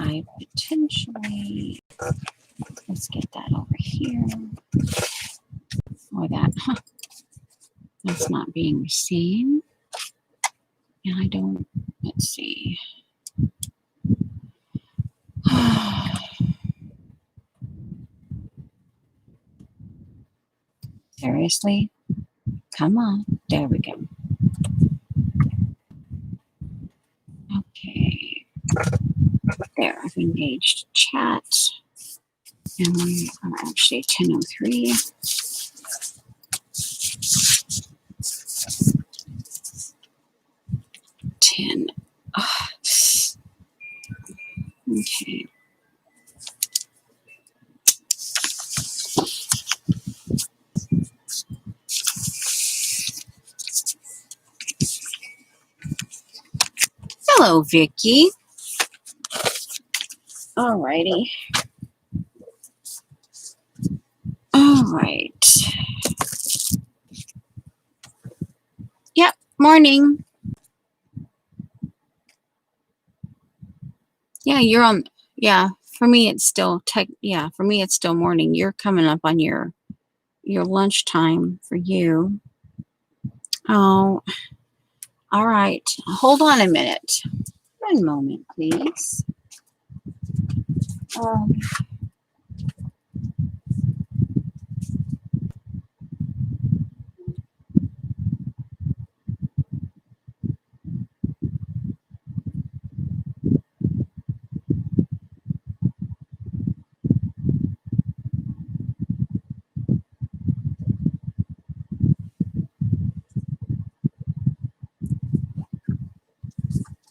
5 potentially. Let's get that over here. Or that, that's not being seen. And I don't, let's see. Seriously? Come on. There we go. Okay. There, I've engaged chat. And we are actually 10:03. Okay. Hello, Vicky. Alrighty. All right. Yep. Morning. Yeah, you're on. Yeah, for me it's still yeah, for me it's still morning. You're coming up on your lunchtime for you. Oh, all right. Hold on a minute. One moment, please.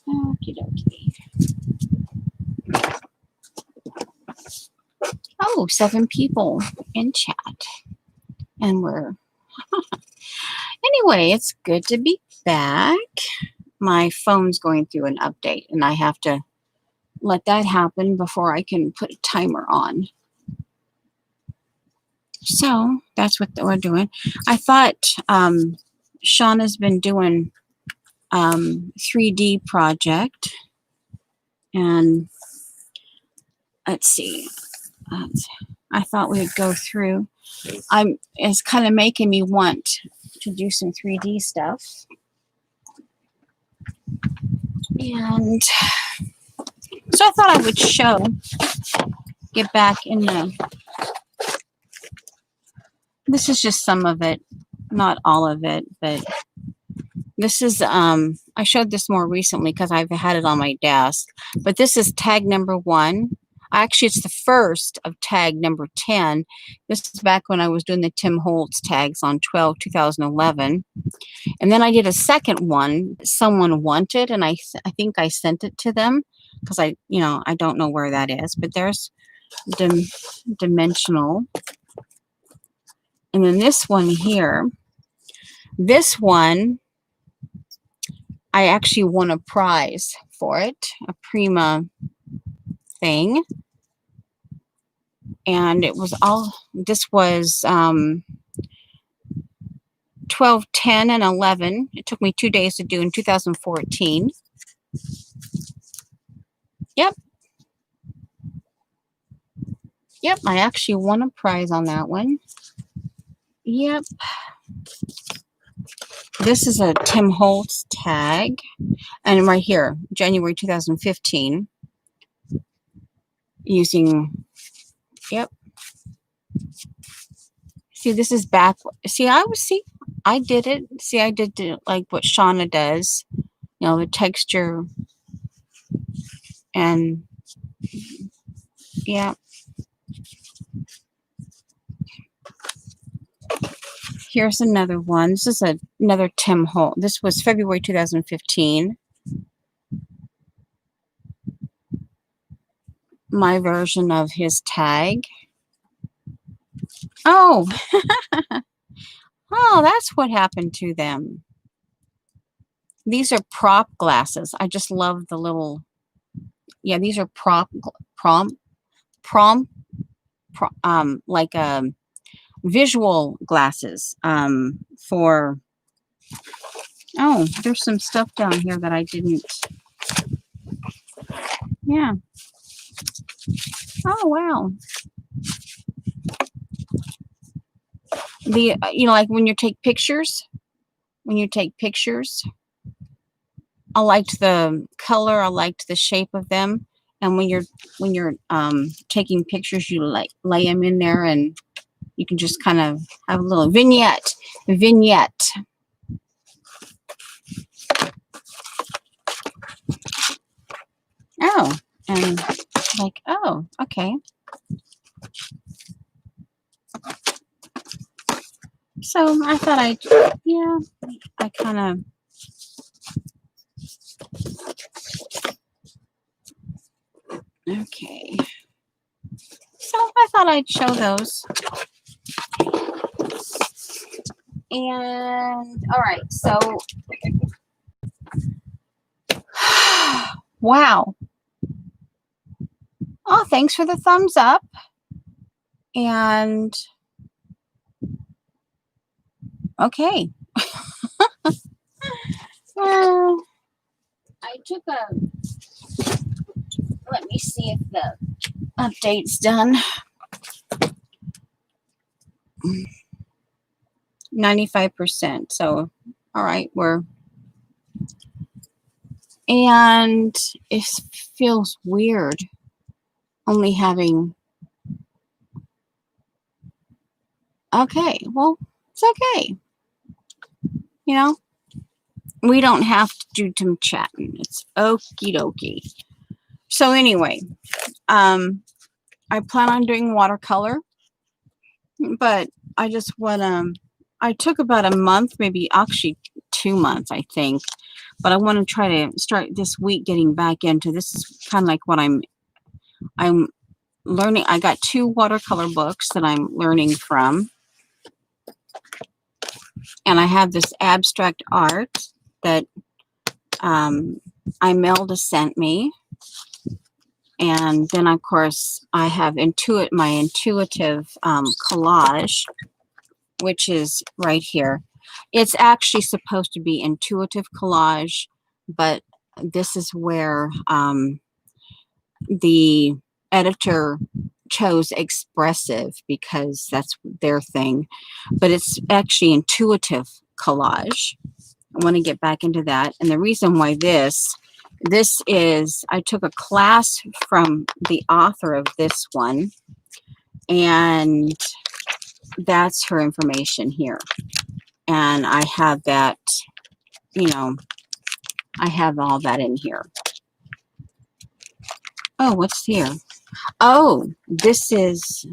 Okie dokie. Oh, 7 people in chat. And we're anyway, it's good to be back. My phone's going through an update and I have to let that happen before I can put a timer on. So that's what we're doing. I thought Shauna's been doing 3D project, and let's see. I thought we would go through. It's kind of making me want to do some 3D stuff, and so I thought I would get back in the. This is just some of it, not all of it, but this is, I showed this more recently because I've had it on my desk, but this is tag number 1. Actually, it's the first of tag number 10. This is back when I was doing the Tim Holtz tags on 12/2011. And then I did a second one someone wanted, and I think I sent it to them because I don't know where that is, but there's dimensional. And then this one here, this one, I actually won a prize for it, a Prima thing. And it was this was 12, 10, and 11. It took me 2 days to do in 2014. Yep. Yep, I actually won a prize on that one. Yep. This is a Tim Holtz tag. And right here, January 2015. Using, yep. See, this is back. See, I did it. See, I did it like what Shauna does. The texture. And, yeah. Here's another one. This is another Tim Holtz. This was February 2015. My version of his tag. Oh, oh, that's what happened to them. These are prop glasses. I just love the little. Yeah, these are like visual glasses for. Oh, there's some stuff down here that I didn't. Yeah. Oh, wow. The, like when you take pictures, I liked the color, I liked the shape of them. And when you're taking pictures, you like lay them in there and you can just kind of have a little vignette. Oh, and like, oh, okay. So I thought yeah, I kind of, okay. So I thought I'd show those. And all right, so wow. Oh, thanks for the thumbs up. And okay. Well, I took let me see if the update's done. 95%. So, all right, and it feels weird only having, okay, well, it's okay. We don't have to do some chatting. It's okie dokie. So anyway, I plan on doing watercolor, but I just want I took about a month, maybe actually 2 months, I think. But I want to try to start this week getting back into this. Is kind of like what I'm learning. I got 2 watercolor books that I'm learning from. And I have this abstract art that Imelda sent me. And then, of course, I have my intuitive collage, which is right here. It's actually supposed to be intuitive collage, but this is where the editor chose expressive because that's their thing. But it's actually intuitive collage. I want to get back into that. And the reason why this is, I took a class from the author of this one, and that's her information here. And I have that, I have all that in here. Oh, what's here? Oh, this is,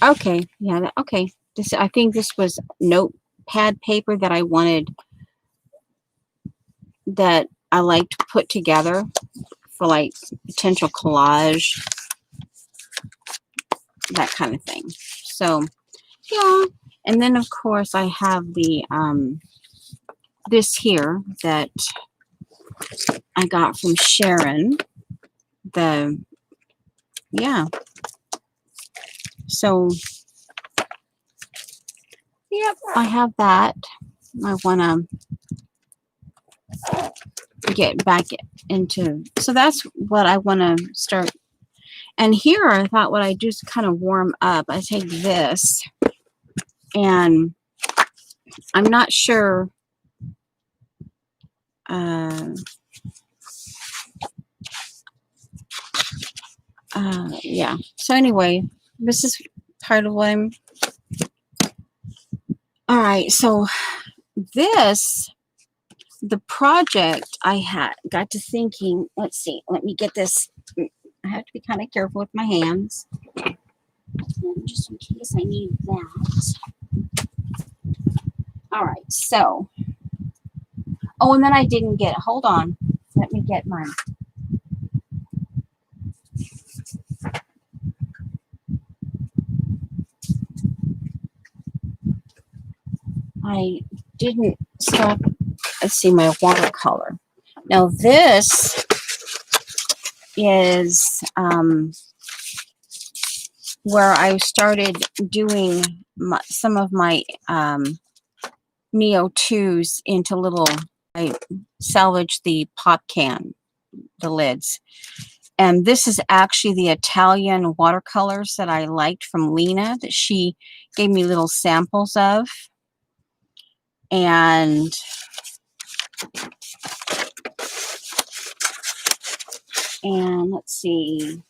okay. Yeah, okay. I think this was notepad paper that I wanted, that I like to put together for like potential collage, that kind of thing. So yeah, and then of course I have the this here that I got from Sharon. Yeah. So yep, I have that. I want to get back into, so that's what I want to start. And here I thought what I do is kind of warm up. I take this, and I'm not sure. Yeah. So anyway, this is part of what I'm. All right. So the project I got to thinking. Let's see. Let me get this. I have to be kind of careful with my hands, just in case I need that. All right. So. Oh, and then I didn't get. Hold on. Let me get mine. I didn't start. Let's see, my watercolor. Now this is where I started doing some of my Neo 2s into little. I salvaged the pop can, the lids, And this is actually the Italian watercolors that I liked from Lena that she gave me little samples of. And let's see.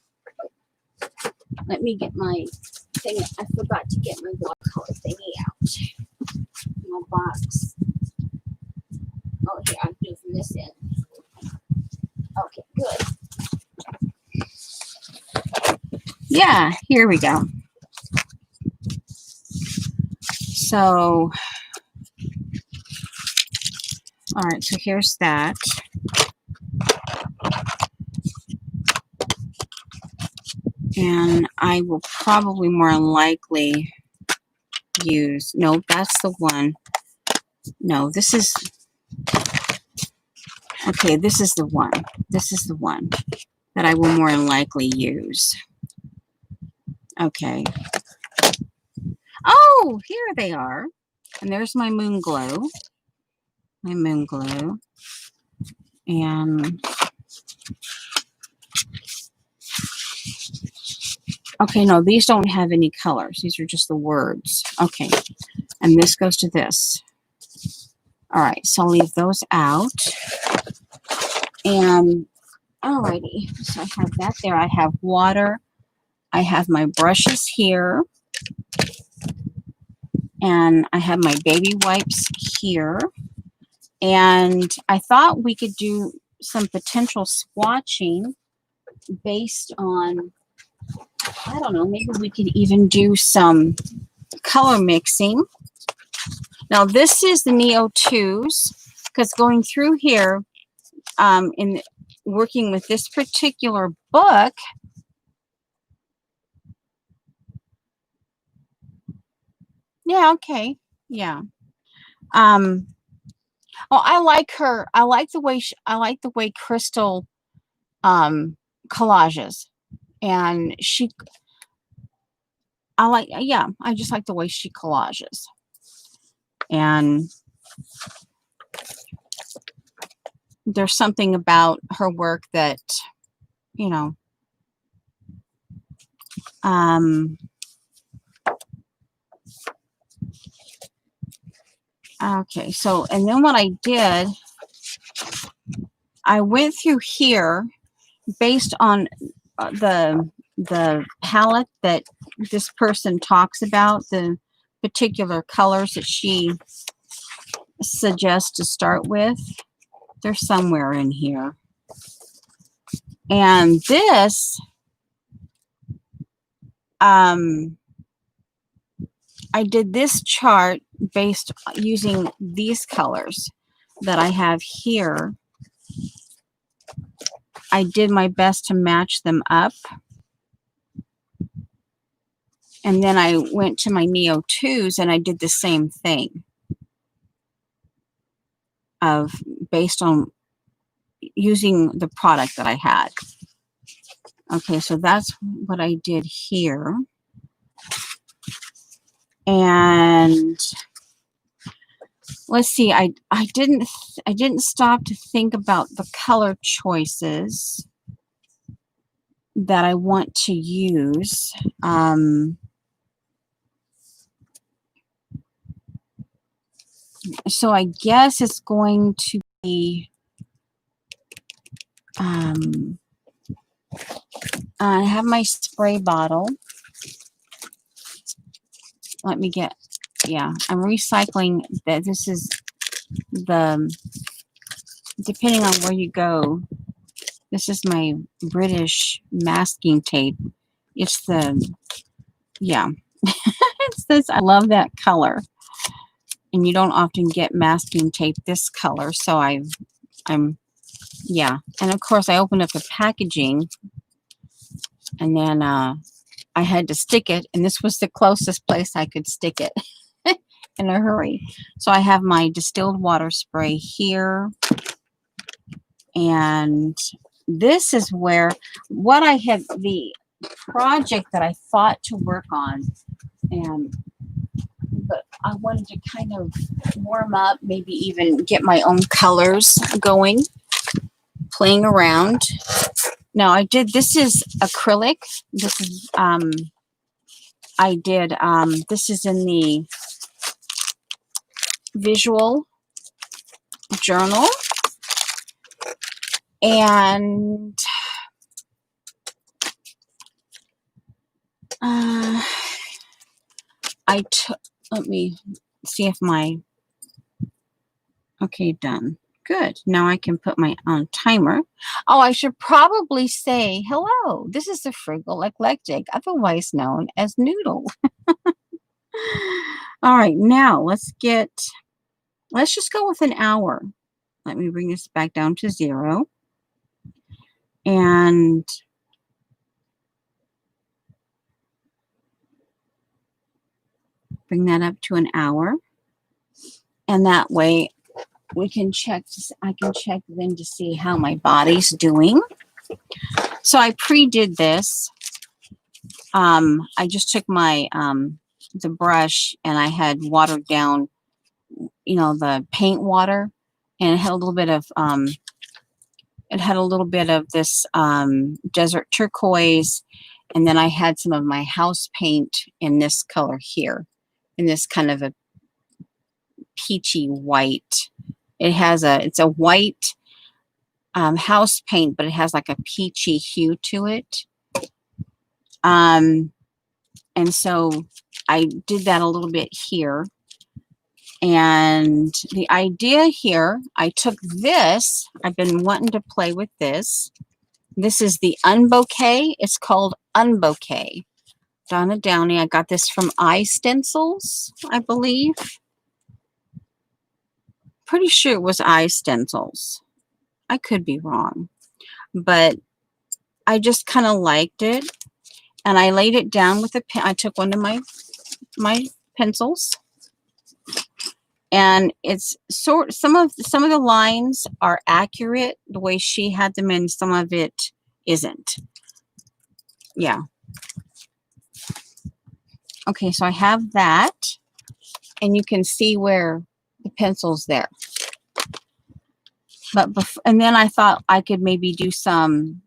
Let me get my thing. I forgot to get my watercolor thingy out. My box. Oh, here, I'll do from this end. Okay, good. Yeah, here we go. So, all right, so here's that. And I will probably more than likely use, no, that's the one. No, this is, okay, this is the one. This is the one that I will more than likely use. Okay. Oh, here they are. And there's my moon glow. My moon glow. And okay, no, these don't have any colors. These are just the words. Okay. And this goes to this. All right, so I'll leave those out. And alrighty, so I have that there. I have water. I have my brushes here. And I have my baby wipes here. And I thought we could do some potential swatching based on, I don't know, maybe we could even do some color mixing. Now this is the Neo 2s, because going through here, in working with this particular book, yeah, okay, yeah. Oh, I like her. I like the way I like the way Crystal collages, and I like, yeah, I just like the way she collages. And there's something about her work that, you know, okay, so, and then what I did, I went through here based on the palette that this person talks about, the particular colors that she suggests to start with. They're somewhere in here. And this, I did this chart based using these colors that I have here. I did my best to match them up. And then I went to my Neo 2s and I did the same thing of based on using the product that I had. Okay, so that's what I did here. And let's see, I didn't stop to think about the color choices that I want to use. So I guess it's going to be, I have my spray bottle. Let me get, yeah, I'm recycling that. This is the, depending on where you go, this is my British masking tape. It's the, yeah, it's this, I love that color. And you don't often get masking tape this color, so I'm, yeah. And of course, I opened up the packaging, and then I had to stick it, and this was the closest place I could stick it in a hurry. So I have my distilled water spray here, and this is where what I had, the project that I thought to work on, and but I wanted to kind of warm up, maybe even get my own colors going, playing around. Now I did, this is acrylic. This is, I did, this is in the visual journal. And I took, let me see if my, okay, done. Good. Now I can put my own timer. Oh, I should probably say, hello, this is the Frugal Eclectic, otherwise known as Noodle. All right, now let's just go with an hour. Let me bring this back down to 0. And bring that up to an hour. And that way we can check, I can check then to see how my body's doing. So I pre-did this. I just took my, the brush and I had watered down, you know, the paint water, and it had a little bit of, this desert turquoise. And then I had some of my house paint in this color here, in this kind of a peachy white. It's a white house paint, but it has like a peachy hue to it. And so I did that a little bit here. And the idea here, I took this, I've been wanting to play with this. This is the Unbouquet. It's called Unbouquet. Donna Downey. I got this from iStencils, I believe. Pretty sure it was iStencils. I could be wrong. But I just kind of liked it. And I laid it down with a pen. I took one of my pencils. And it's some of the lines are accurate the way she had them, and some of it isn't. Yeah. Okay, so I have that, and you can see where the pencil's there. But and then I thought I could maybe do some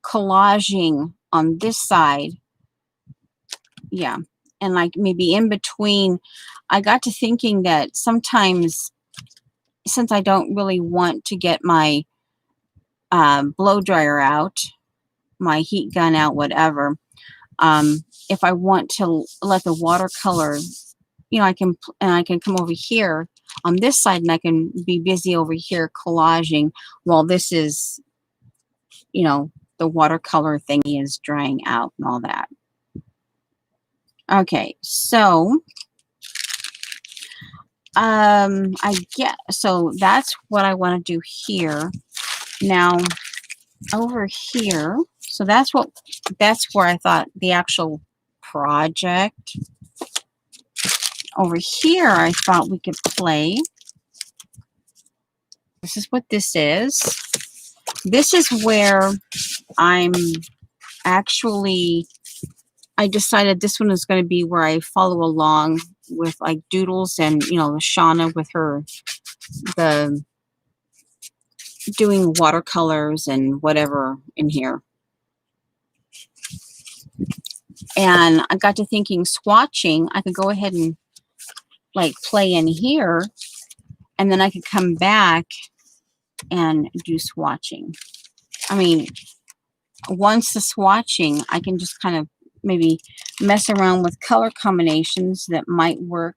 collaging on this side. Yeah. And like maybe in between, I got to thinking that sometimes, since I don't really want to get my blow dryer out, my heat gun out, whatever, if I want to let the watercolor, you know, I can come over here on this side and I can be busy over here collaging while this is, you know, the watercolor thingy is drying out and all that. Okay, so so that's what I want to do here. Now over here, so that's where I thought the actual project. Over here I thought we could play. This is what this is. This is where I'm actually, I decided this one is going to be where I follow along with like doodles and, you know, Shauna with her, doing watercolors and whatever in here. And I got to thinking swatching, I could go ahead and like play in here, and then I could come back and do swatching. I mean, once the swatching, I can just kind of maybe mess around with color combinations that might work.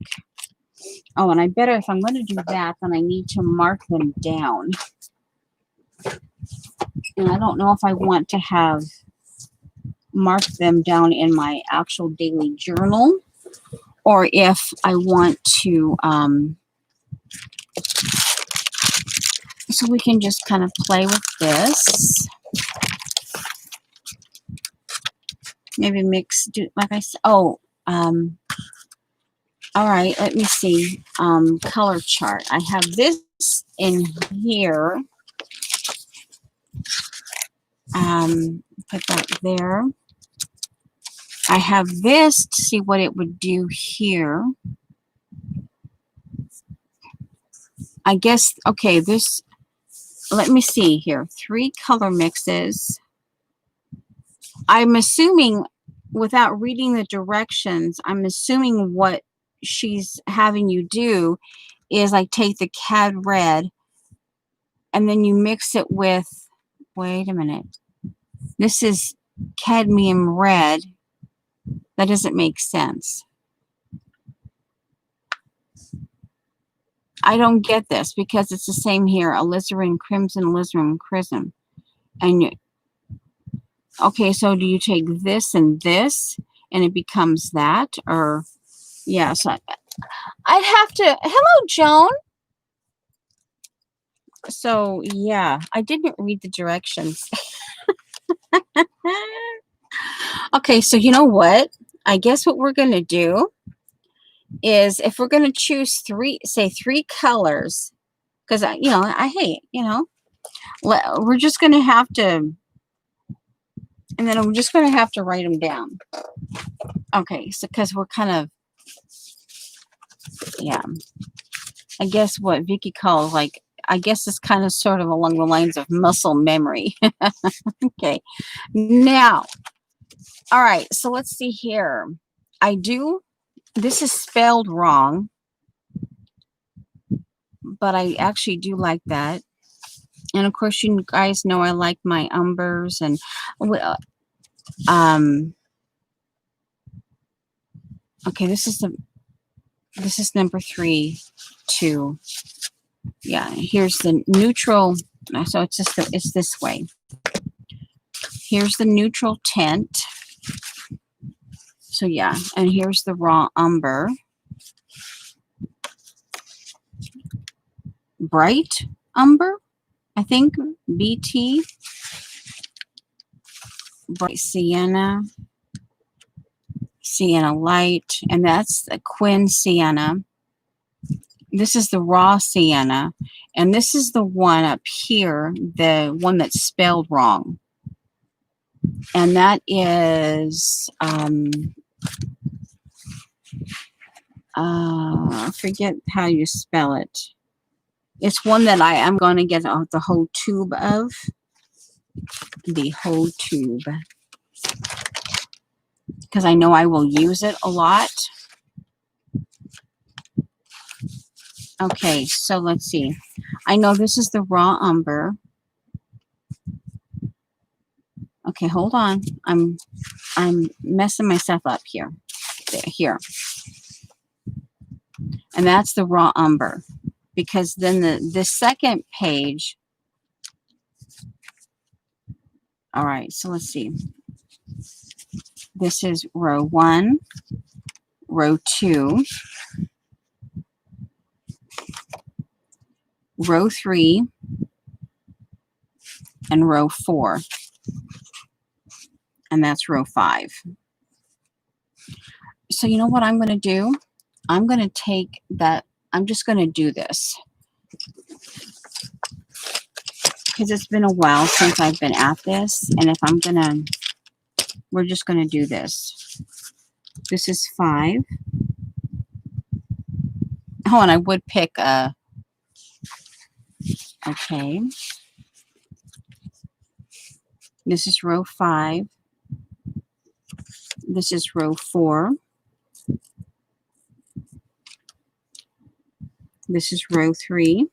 Oh, and I better, if I'm going to do that, then I need to mark them down. And I don't know if I want to have marked them down in my actual daily journal, or if I want to, so we can just kind of play with this. Maybe mix, like I said, oh, all right, let me see, color chart. I have this in here. Put that there. I have this to see what it would do here. I guess, okay, this, let me see here. 3 color mixes. I'm assuming, without reading the directions, I'm assuming what she's having you do is like take the cad red and then you mix it with, wait a minute, this is cadmium red. That doesn't make sense. I don't get this because it's the same here, alizarin crimson, alizarin crimson. And you, okay, so do you take this and it becomes that? Or, yeah, so I'd have to, hello, Joan. So, yeah, I didn't read the directions. Okay, so you know what? I guess what we're going to do is if we're going to choose three colors, because I hate, we're just going to have to, and then I'm just going to have to write them down. Okay, so because we're kind of, yeah, I guess what Vicky calls like, I guess it's kind of sort of along the lines of muscle memory. Okay, now, all right, so let's see here. This is spelled wrong, but I actually do like that. And of course, you guys know I like my umbers and, okay, this is number 3, 2. Yeah, here's the neutral. So it's this way. Here's the neutral tint. So yeah, and here's the raw umber. Bright umber, I think, BT. Bright sienna. Sienna light, and that's the Quin sienna. This is the raw sienna, and this is the one up here, the one that's spelled wrong. And that is, I forget how you spell it. It's one that I am going to get the whole tube of. The whole tube. Because I know I will use it a lot. Okay, so let's see. I know this is the raw umber. Okay, hold on. I'm messing myself up here. Here. And that's the raw umber. Because then the second page. All right, so let's see. This is row 1, row 2, row 3, and row 4. And that's row 5. So you know what I'm going to do? I'm going to take that. I'm just going to do this. Because it's been a while since I've been at this. And if I'm going to, we're just going to do this. This is 5. Oh, and I would pick a, okay. This is row 5. This is row 4. This is row 3.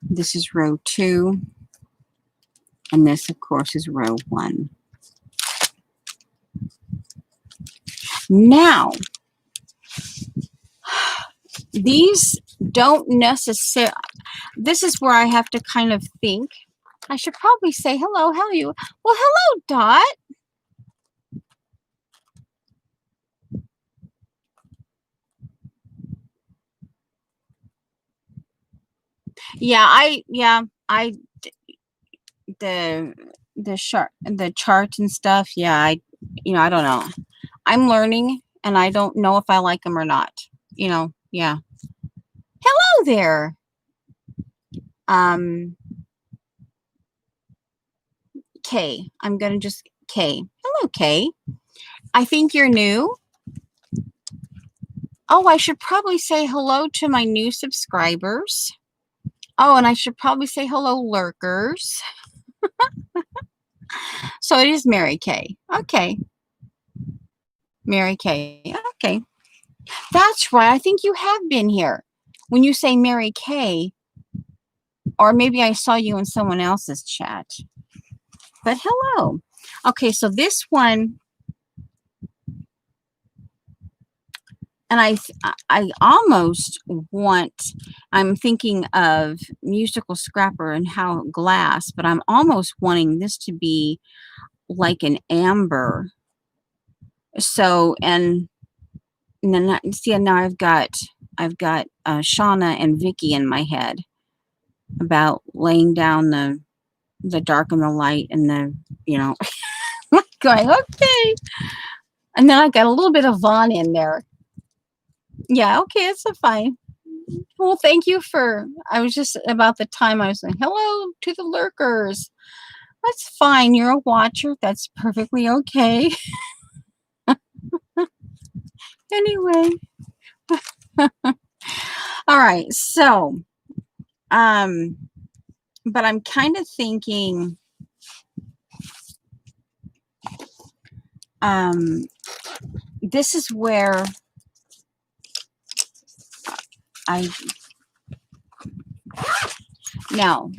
This is row 2. And this, of course, is row 1. Now, these don't necessarily, this is where I have to kind of think. I should probably say, hello, how are you? Well, hello, Dot. The chart and stuff. Yeah, I don't know. I'm learning and I don't know if I like them or not. Yeah. Hello there. Kay. I'm going to just Kay. Hello, Kay. I think you're new. Oh, I should probably say hello to my new subscribers. Oh, and I should probably say hello, lurkers. So it is Mary Kay. Okay. Mary Kay. Okay. That's right. I think you have been here. When you say Mary Kay, or maybe I saw you in someone else's chat. But hello. Okay, so this one, and I almost want, I'm thinking of Musical Scrapper and How Glass, but I'm almost wanting this to be like an amber. So, and then see, now I've got Shauna and Vicky in my head about laying down the dark and the light and the, you know, going, okay. And then I got a little bit of Vaughn in there. Yeah, okay, it's a fine. Well, thank you for, I was just about the time I was saying, hello to the lurkers. That's fine. You're a watcher. That's perfectly okay. Anyway. All right. So, but I'm kind of thinking, this is where now,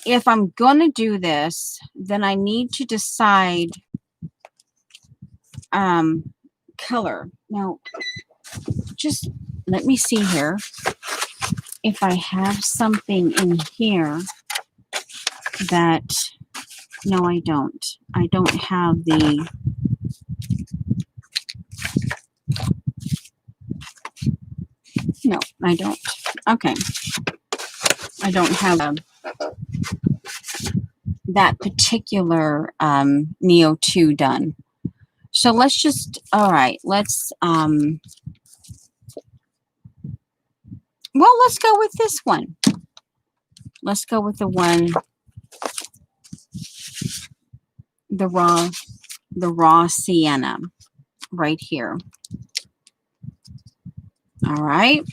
if I'm going to do this, then I need to decide, color. Now, just let me see here if I have something in here that, no, I don't. I don't have the, no, I don't. Okay. I don't have that particular Neo 2 done. So let's just, all right, let's, well, let's go with this one. Let's go with the one, the raw sienna right here. All right.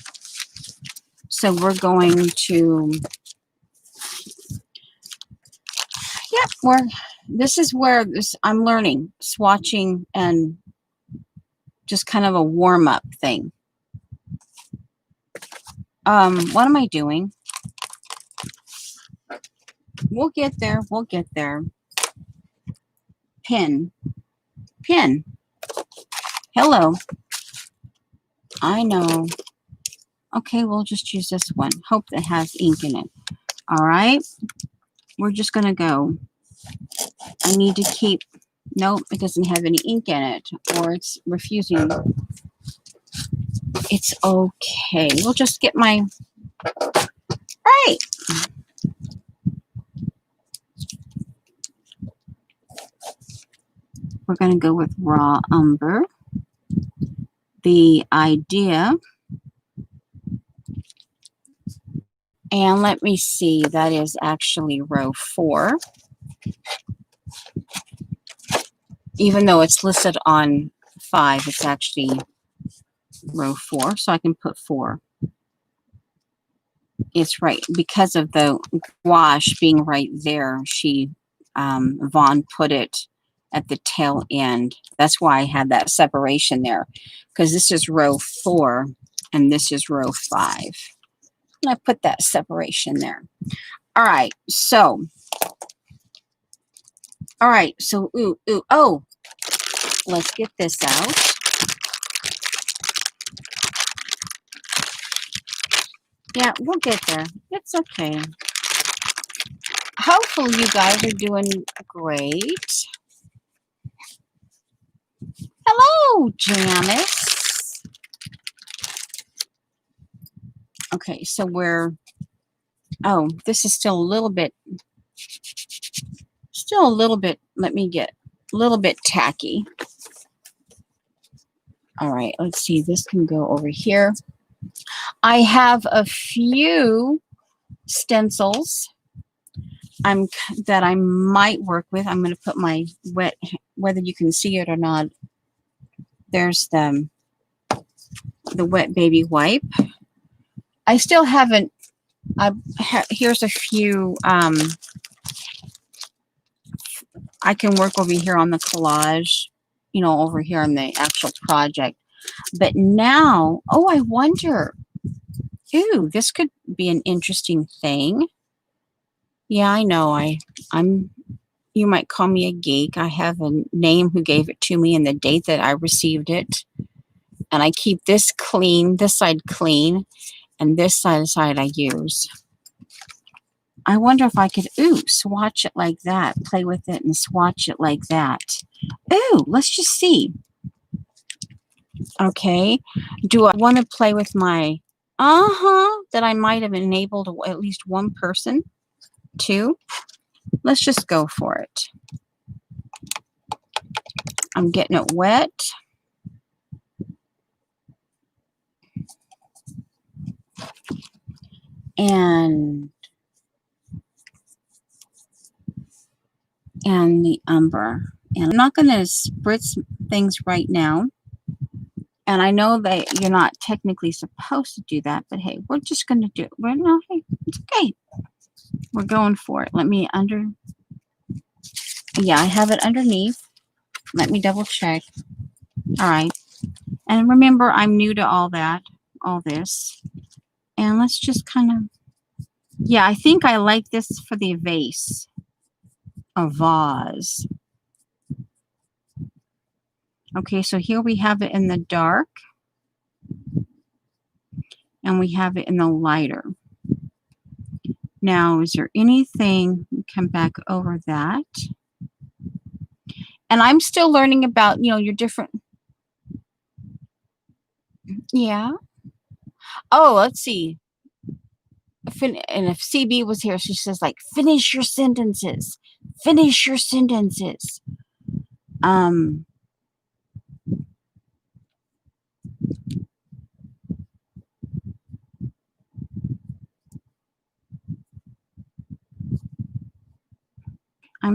So we're going to, this is where I'm learning swatching and just kind of a warm up thing. What am I doing? We'll get there. We'll get there. Pin. Hello. I know. Okay, we'll just use this one. Hope it has ink in it. All right. We're just going to go. I need to keep, nope, it doesn't have any ink in it, or it's refusing. It's okay. We'll just get my, right. We're going to go with raw umber. The idea, and let me see, that is actually row 4. Even though it's listed on 5, it's actually row 4, so I can put 4. It's right because of the gouache being right there. She, Vaughn put it at the tail end. That's why I had that separation there, because this is row 4 and this is row 5. And I put that separation there. All right, so, oh, let's get this out. Yeah, we'll get there. It's okay. Hopefully you guys are doing great. Hello, Janice. Okay, so we're, oh, this is still a little bit, let me get a little bit tacky. All right, let's see, this can go over here. I have a few stencils that I might work with. I'm going to put my wet, whether you can see it or not, there's the wet baby wipe. I still haven't Here's a few, I can work over here on the collage, you know, over here on the actual project. But now, oh, I wonder, ooh, this could be an interesting thing. Yeah, I know, I'm, you might call me a geek. I have a name who gave it to me and the date that I received it. And I keep this clean, this side clean, and this side I use. I wonder if I could, ooh, swatch it like that, play with it and swatch it like that. Ooh, let's just see. Okay, do I want to play with my, that I might have enabled at least one person? Two? Let's just go for it. I'm getting it wet. And the umber. And I'm not going to spritz things right now. And I know that you're not technically supposed to do that, but hey, we're just going to do it. No, hey, it's okay. We're going for it. Let me yeah, I have it underneath. Let me double check. All right. And remember, I'm new to all this. And let's just kind of, yeah, I think I like this for the vase. A vase. Okay, so here we have it in the dark. And we have it in the lighter. Now, is there anything, come back over that. And I'm still learning about, you know, your different, yeah. Oh, let's see. And if CB was here, she says like, finish your sentences. Finish your sentences. I'm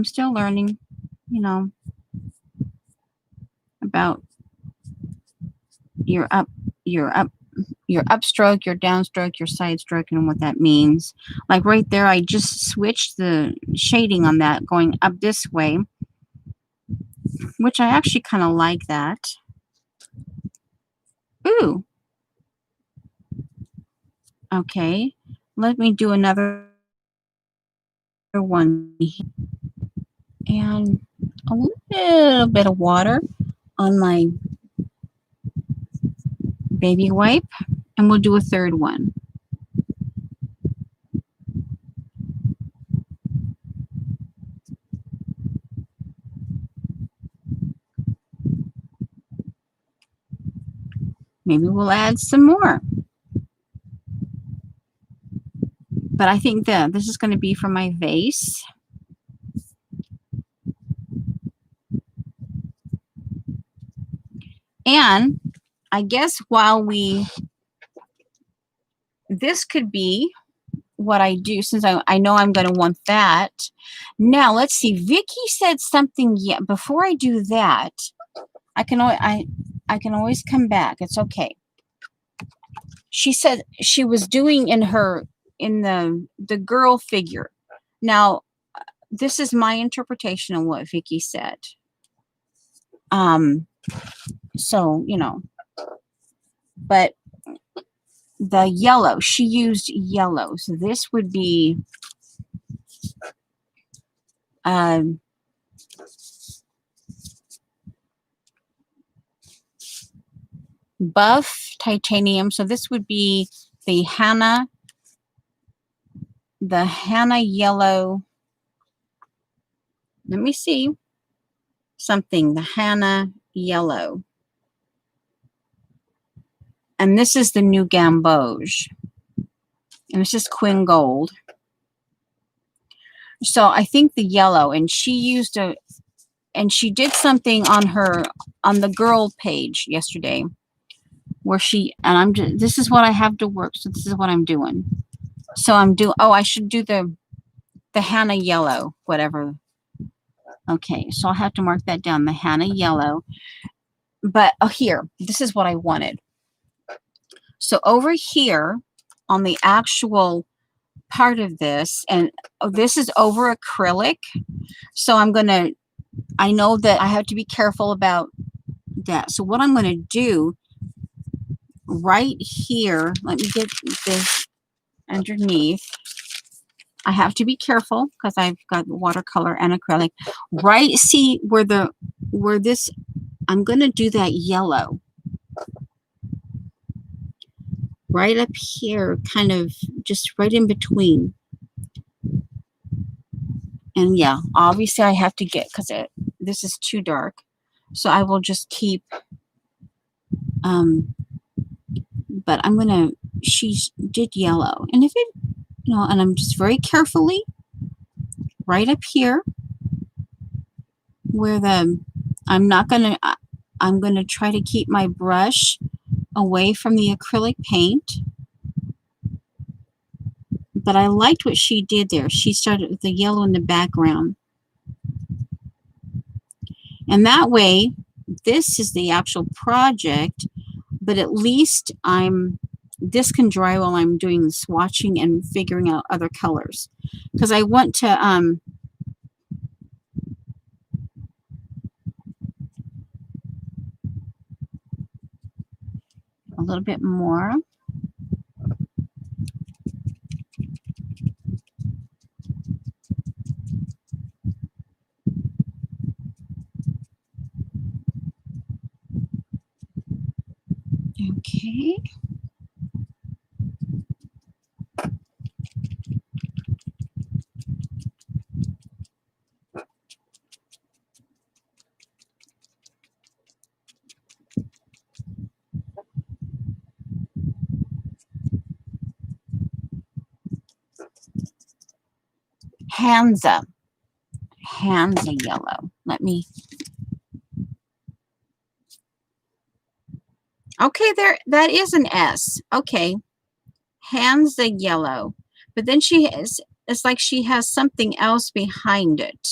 still learning, you know, about your upstroke, your downstroke, your side stroke, and what that means. Like right there, I just switched the shading on that going up this way, which I actually kind of like that. Ooh. Okay. Let me do another one. And a little bit of water on my baby wipe. And we'll do a third one. Maybe we'll add some more. But I think that this is going to be for my vase. And I guess this could be what I do, since I know I'm going to want that. Now, let's see. Vicky said something yet. Before I do that, I can always come back. It's okay. She said she was doing in the girl figure. Now, this is my interpretation of what Vicky said. So, you know, but the yellow, she used yellow. So this would be buff titanium. So this would be the Hannah yellow. Let me see something. The Hannah yellow. And this is the new Gamboge. And it's just Quinn Gold. So I think the yellow, and she used and she did something on the girl page yesterday where this is what I have to work. So this is what I'm doing. So I should do the Hannah yellow, whatever. Okay, so I'll have to mark that down, the Hannah yellow. But here, this is what I wanted. So over here on the actual part of this, and this is over acrylic. So I know that I have to be careful about that. So what I'm going to do right here, let me get this underneath. I have to be careful because I've got watercolor and acrylic. Right, see where this, I'm going to do that yellow. Right up here, kind of just right in between. And yeah, obviously I have to get, because this is too dark. So I will just keep, but I'm going to, she did yellow. And if it, and I'm just very carefully right up here where I'm going to try to keep my brush away from the acrylic paint. But I liked what she did there. She started with the yellow in the background. And that way, this is the actual project, but at least this can dry while I'm doing the swatching and figuring out other colors. Because I want to, a little bit more. Okay. Hansa yellow. Let me. Okay, there, that is an S. Okay. Hansa yellow. But then it's like she has something else behind it.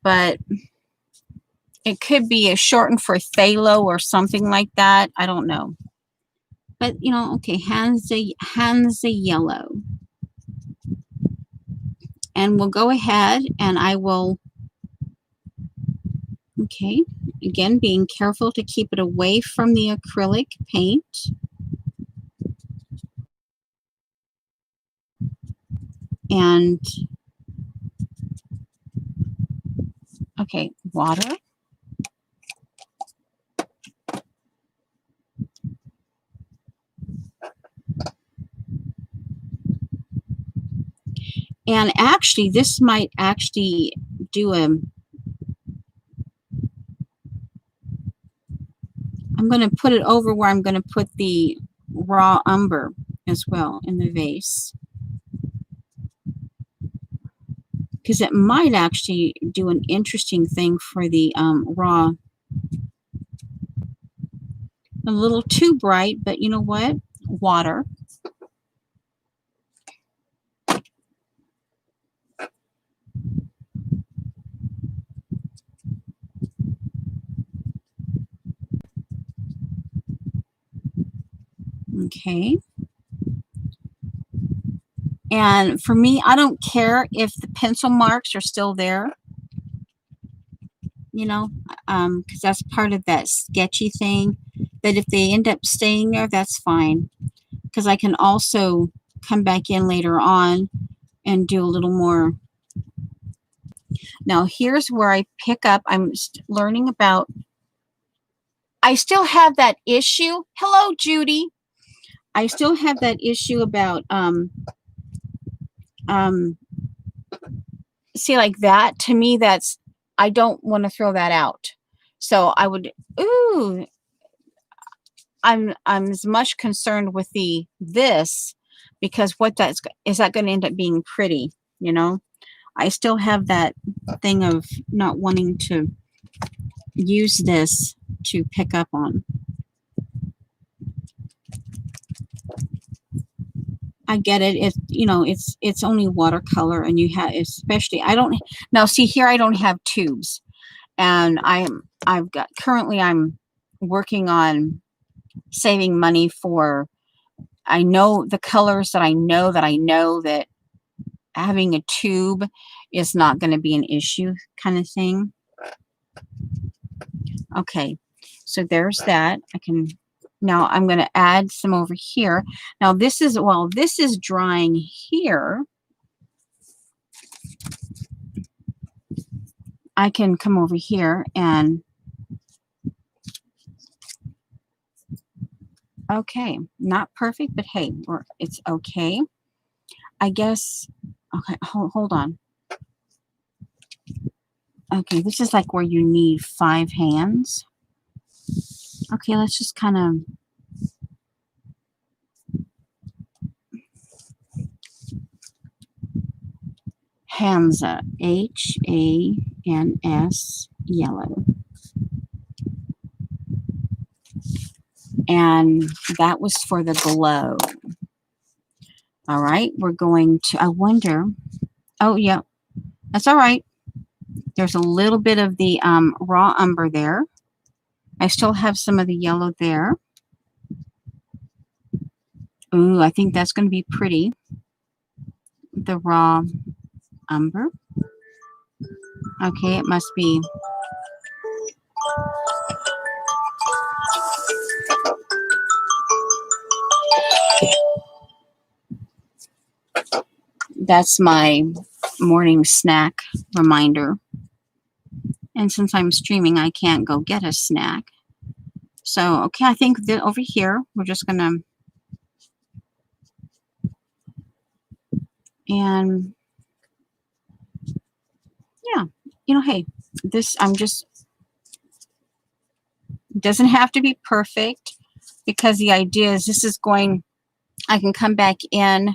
But it could be a shortened for phthalo or something like that. I don't know. But, okay, Hansa yellow. And we'll go ahead and I will, okay, again, being careful to keep it away from the acrylic paint. And, okay, water. And actually, this might actually do I'm going to put it over where I'm going to put the raw umber as well in the vase. Because it might actually do an interesting thing for the raw. A little too bright, but you know what? Water. Okay. And for me, I don't care if the pencil marks are still there, because that's part of that sketchy thing. That if they end up staying there, that's fine. Because I can also come back in later on and do a little more. Now, here's where I pick up. I'm learning about. I still have that issue. Hello, Judy. I still have that issue about see, like that, to me, that's, I don't want to throw that out. So I would, I'm as much concerned with this, because what is that going to end up being pretty, I still have that thing of not wanting to use this to pick up on. I get it. It's only watercolor, and you have, especially, I don't, now see here, I don't have tubes, and currently I'm working on saving money for I know the colors that I know that having a tube is not going to be an issue kind of thing. Okay, so there's that. I can, now I'm going to add some over here. Now this is, while this is drying here, I can come over here and, okay, not perfect, but hey, it's okay. I guess, okay, hold on. Okay, this is like where you need 5 hands. Okay, let's just kind of, Hansa, H-A-N-S, yellow. And that was for the glow. All right, we're going to, I wonder, oh yeah, that's all right. There's a little bit of the raw umber there. I still have some of the yellow there. Ooh, I think that's going to be pretty. The raw umber. Okay, it must be. That's my morning snack reminder. And since I'm streaming, I can't go get a snack. So, okay, I think that over here, we're just going to, and yeah, you know, hey, this, I'm just, doesn't have to be perfect, because the idea is this is going, I can come back in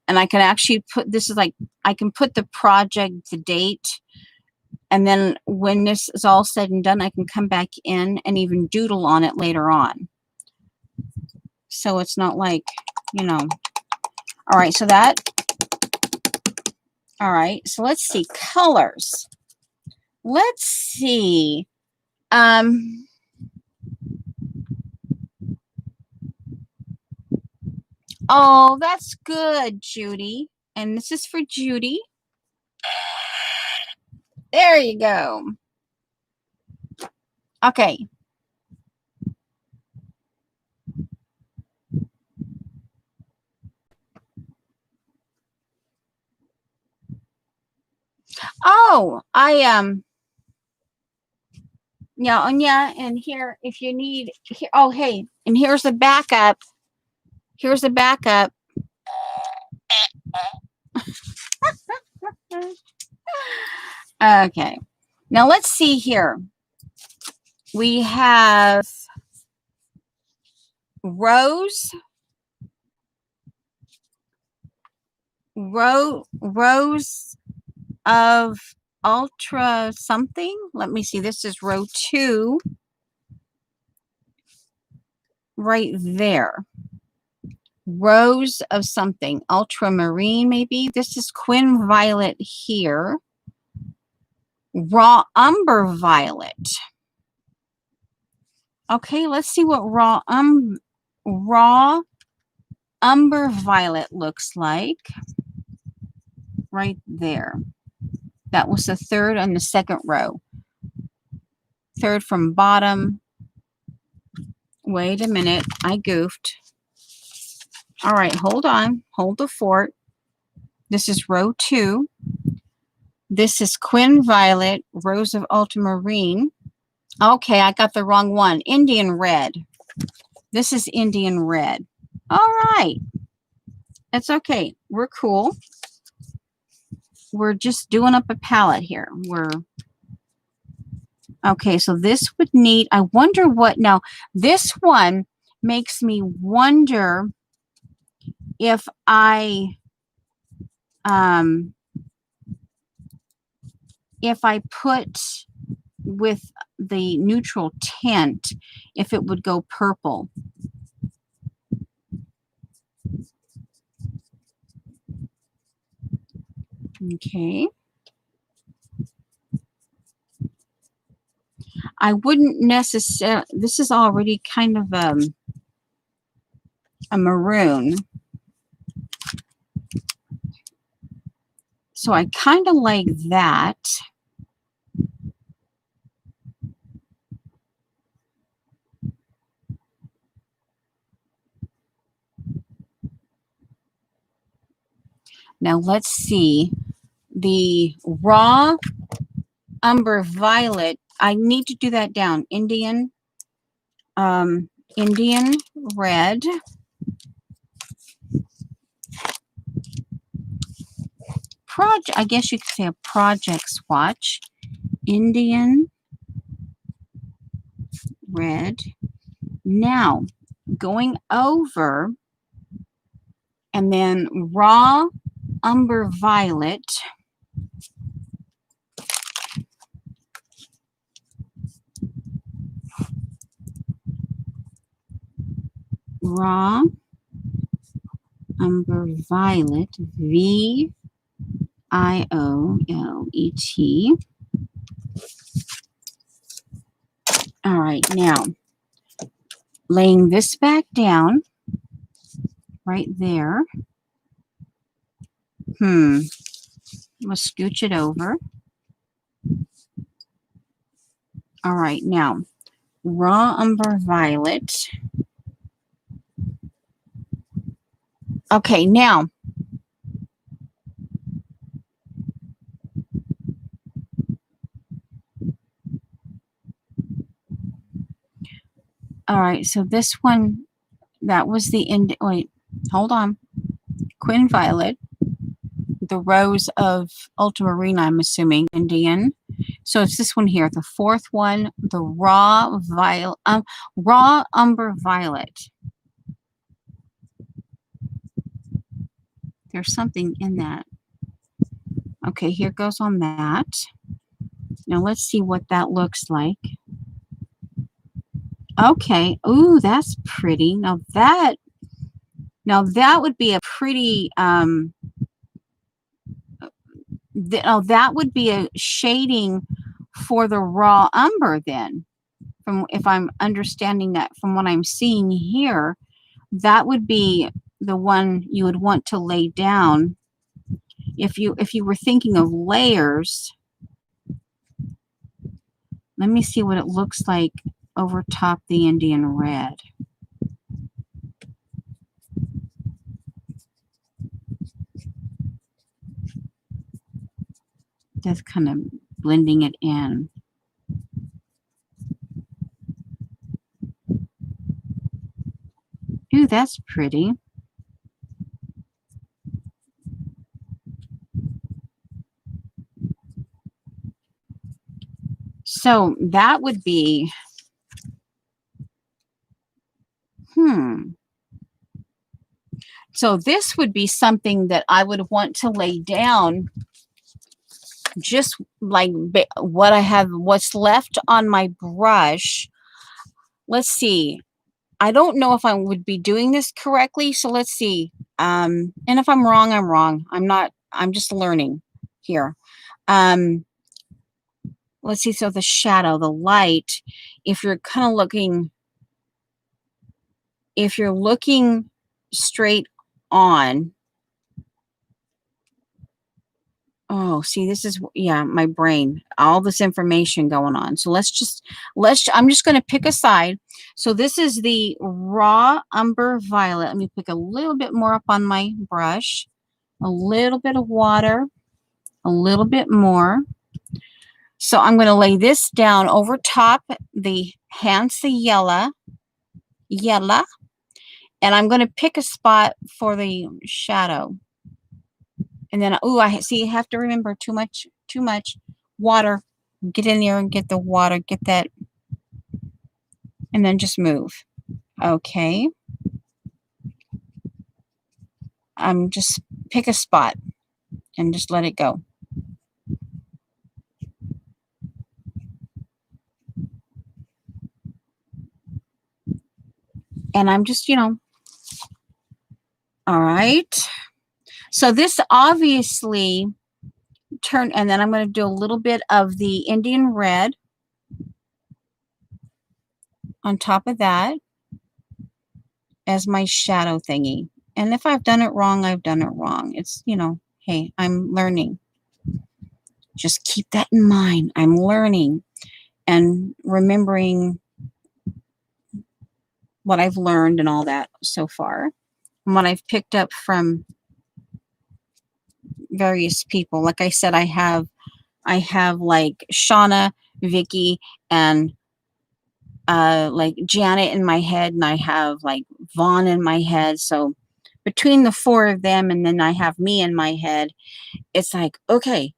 and I can actually put, this is like, I can put the project, the date, and then when this is all said and done, I can come back in and even doodle on it later on. So it's not like, you know, all right, so that, all right, so let's see, colors. Let's see. Oh, that's good, Judy. And this is for Judy. There you go. Okay. Oh, yeah, and yeah, and here, if you need, here, oh, hey, and here's the backup. Here's the backup. Okay. Now let's see here. We have rows of ultra something. Let me see. This is row 2 right there. Rows of something. Ultramarine, maybe. This is Quin Violet here. Raw Umber Violet. Okay, let's see what raw Umber Violet looks like. Right there. That was the third and the second row. Third from bottom. Wait a minute, I goofed. All right, hold on. Hold the fort. This is row 2. This is Quin Violet, Rose of Ultramarine. Okay, I got the wrong one. Indian Red. This is Indian Red. All right. It's okay. We're cool. We're just doing up a palette here. Okay, so this would need, I wonder what, now this one makes me wonder if I put with the neutral tint, if it would go purple. Okay. I wouldn't necessarily, this is already kind of, a maroon. So I kind of like that. Now let's see. The raw umber violet, I need to do that down. Indian red. I guess you could say a project swatch. Indian red. Now, going over, and then raw umber violet. Raw umber violet, VIOLET. All right, now laying this back down right there. We'll scooch it over. All right, now raw umber violet. Okay, now all right, so this one, that was the end. Wait, hold on. Quinn violet, the rose of ultramarine, I'm assuming, Indian. So it's this one here, the fourth one, the raw umber violet. There's something in that. Okay, here goes on that. Now let's see what that looks like. Okay. Ooh, that's pretty. Now that would be a pretty that would be a shading for the raw umber then. From, if I'm understanding that from what I'm seeing here, that would be the one you would want to lay down if you were thinking of layers. Let me see what it looks like over top the Indian red. Just kind of blending it in. Ooh, that's pretty. So that would be, So this would be something that I would want to lay down, just like what I have, what's left on my brush. Let's see. I don't know if I would be doing this correctly. So let's see. And if I'm wrong, I'm wrong. I'm just learning here. Let's see. So the shadow, the light, if you're kind of looking, if you're looking straight on. Oh, see, this is, yeah, my brain, all this information going on. So I'm just going to pick a side. So this is the raw umber violet. Let me pick a little bit more up on my brush, a little bit of water, a little bit more. So I'm going to lay this down over top the Hansa yellow, and I'm going to pick a spot for the shadow. And then, oh, I see, you have to remember too much water. Get in there and get the water, get that, and then just move. Okay. Just pick a spot and just let it go. And I'm just, all right. So this obviously turned, and then I'm going to do a little bit of the Indian red on top of that. as my shadow thingy. And if I've done it wrong, I've done it wrong. It's, you know, hey, I'm learning. Just keep that in mind. I'm learning and remembering what I've learned and all that so far, and what I've picked up from various people. Like I said, I have like Shauna, Vicky, and like Janet in my head, and I have like Vaughn in my head. So between the four of them, and then I have me in my head, it's like, okay.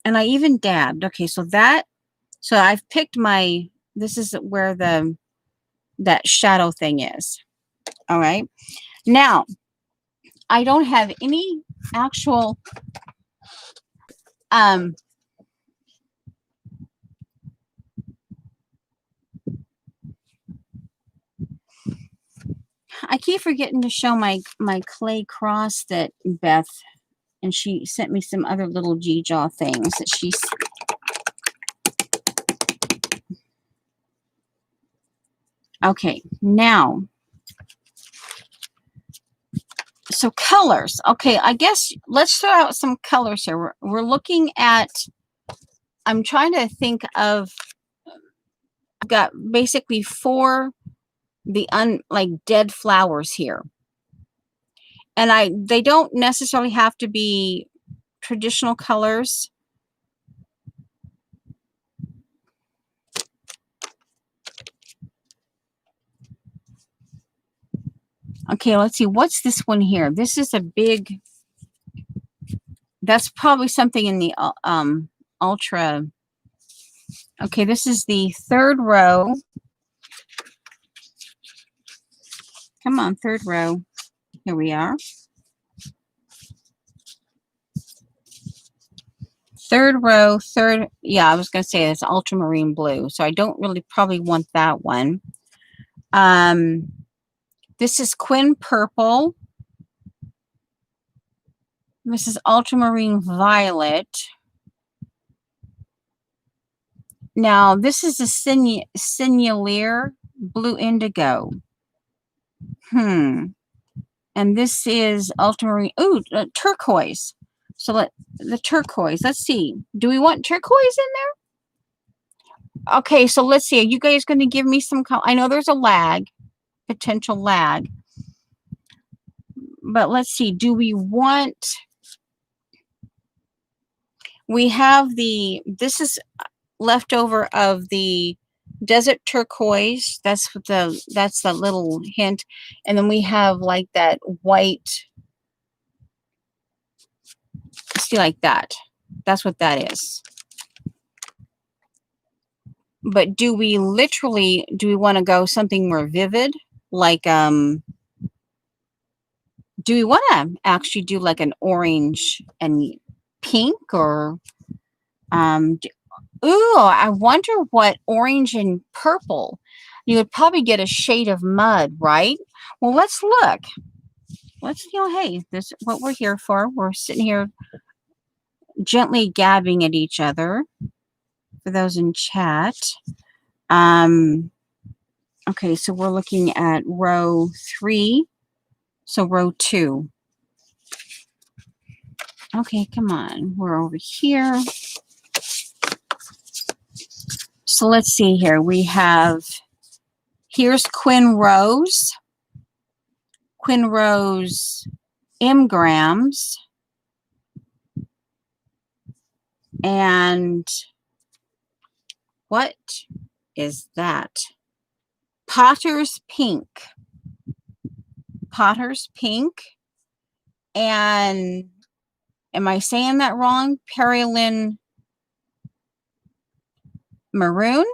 And I even dabbed. Okay, so I've picked my, this is where that shadow thing is. All right. Now, I don't have any actual I keep forgetting to show my clay cross that Beth, and she sent me some other little G-Jaw things that she's. Okay, now, so colors. Okay, I guess let's throw out some colors here. We're looking at, I'm trying to think of, I've got basically four, like dead flowers here. And they don't necessarily have to be traditional colors. Okay, let's see. What's this one here? This is a big, that's probably something in the ultra. Okay, this is the third row. Come on, third row. Here we are. Third row, third. Yeah, I was going to say it's ultramarine blue. So I don't really probably want that one. This is Quin Purple. This is ultramarine violet. Now, this is a Signalier blue indigo. And this is ultramarine. Ooh, turquoise. So the turquoise. Let's see. Do we want turquoise in there? Okay, so let's see. Are you guys going to give me some color? I know there's a lag, potential lag. But let's see. Do we want... We have this is leftover of the desert turquoise. That's the little hint. And then we have like that white... See, like that. That's what that is. But do we want to go something more vivid? Like, do we want to actually do like an orange and pink, or, ooh, I wonder what orange and purple. You would probably get a shade of mud, right? Well, let's look. Let's, hey, this is what we're here for. We're sitting here gently gabbing at each other for those in chat. Okay, so we're looking at row 3. So row 2. Okay, come on. We're over here. So let's see here. We have, here's Quin Rose. Quin Rose M-grams. And what is that? Potter's Pink. Potter's Pink. And am I saying that wrong? Perilyn Maroon.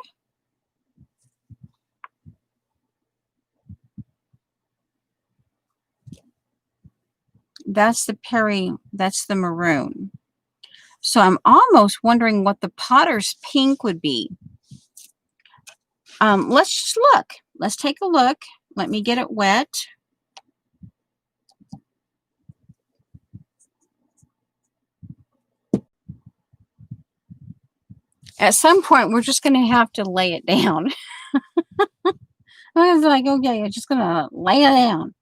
That's the maroon. So I'm almost wondering what the Potter's Pink would be. Let's just look. Let's take a look. Let me get it wet. At some point, we're just going to have to lay it down. I was like, okay, I'm just gonna lay it down.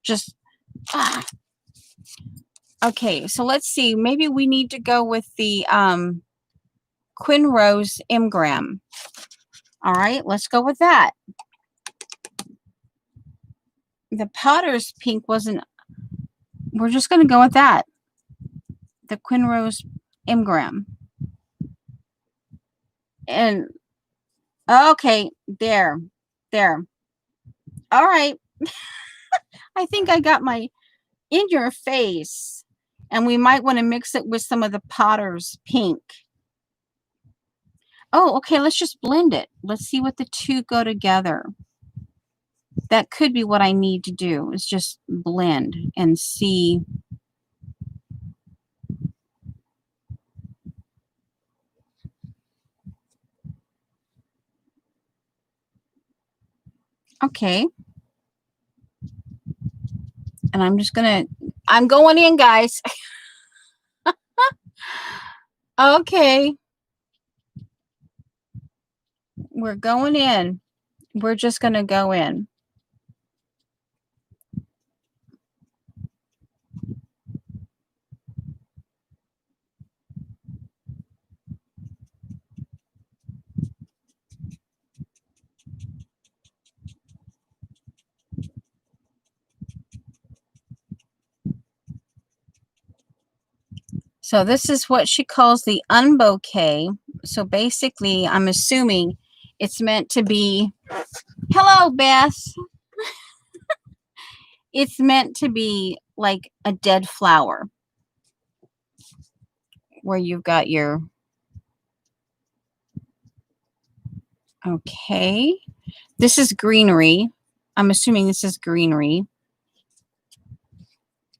Just okay, so let's see. Maybe we need to go with the Quinn Rose Imgram. All right, let's go with that. The Potter's Pink wasn't. We're just gonna go with that. The Quinn Rose Imgram. And okay, there. All right. I think I got my in your face. And we might want to mix it with some of the Potter's Pink. Oh, okay, let's just blend it. Let's see what the two go together. That could be what I need to do, is just blend and see. Okay. And I'm going in, guys. Okay. We're going in. We're just going to go in. So this is what she calls the unbouquet. So basically, I'm assuming it's meant to be, hello, Beth. It's meant to be like a dead flower where you've got your, okay. This is greenery. I'm assuming this is greenery.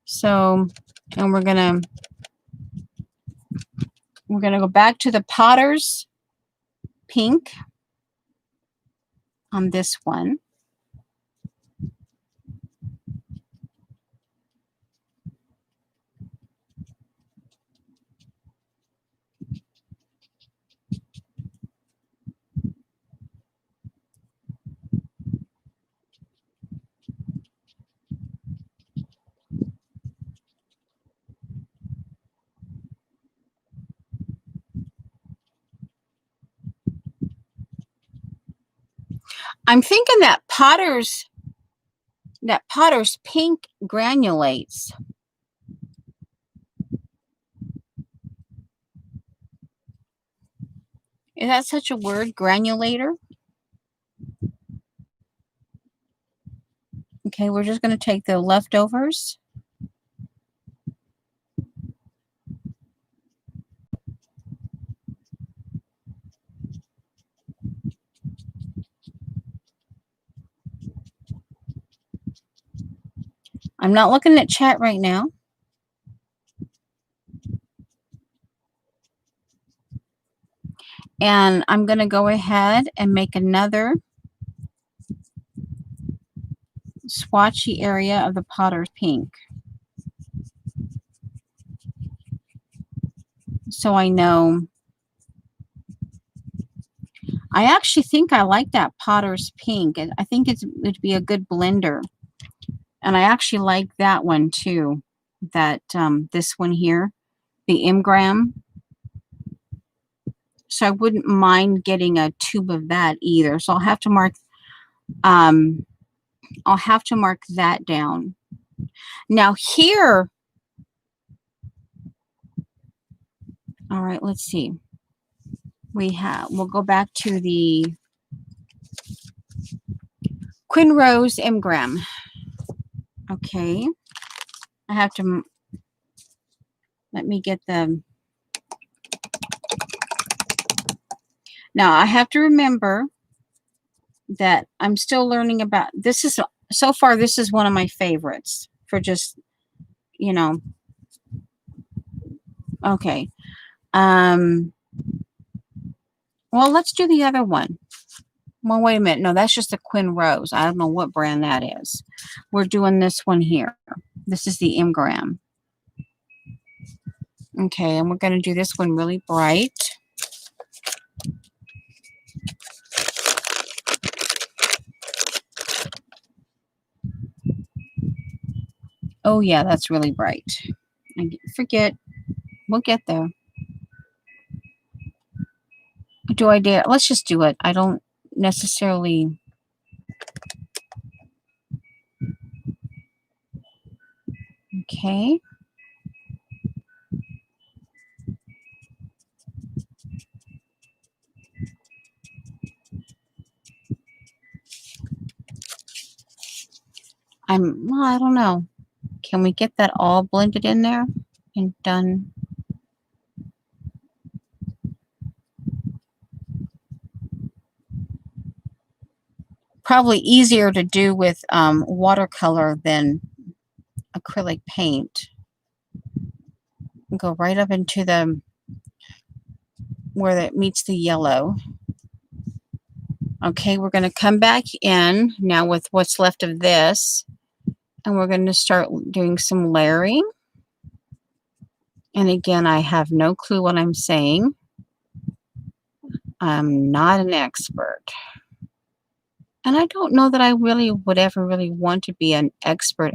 So, and we're gonna go back to the Potter's Pink on this one. I'm thinking that Potter's Pink granulates. Is that such a word, granulator? Okay, we're just going to take the leftovers. I'm not looking at chat right now. And I'm going to go ahead and make another swatchy area of the Potter's Pink. So I know. I actually think I like that Potter's Pink. I think it'd be a good blender. And I actually like that one too. That this one here, the Imgram. So I wouldn't mind getting a tube of that either. So I'll have to mark that down. Now here, all right, let's see. We'll go back to the Quinn Rose Imgram. Okay. I have to, let me get the, now I have to remember that I'm still learning about, so far this is one of my favorites for just, you know, okay. Well, let's do the other one. Well, wait a minute. No, that's just a Quinn Rose. I don't know what brand that is. We're doing this one here. This is the Imgram. Okay, and we're going to do this one really bright. Oh yeah, that's really bright. Forget. We'll get there. Do I dare? Let's just do it. I don't necessarily. Okay. Well, I don't know. Can we get that all blended in there and done? Probably easier to do with watercolor than acrylic paint. Go right up into the where it meets the yellow. Okay, we're going to come back in now with what's left of this, and we're going to start doing some layering. And again, I have no clue what I'm saying. I'm not an expert. And I don't know that I really would ever really want to be an expert.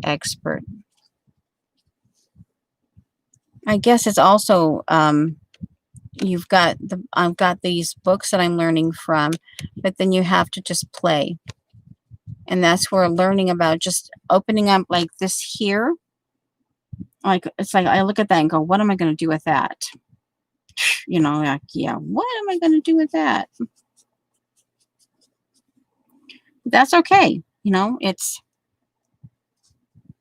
I guess it's also I've got these books that I'm learning from, but then you have to just play. And that's where learning about just opening up like this here. Like it's like I look at that and go, what am I going to do with that? You know, like, yeah, what am I going to do with that? That's okay. You know, it's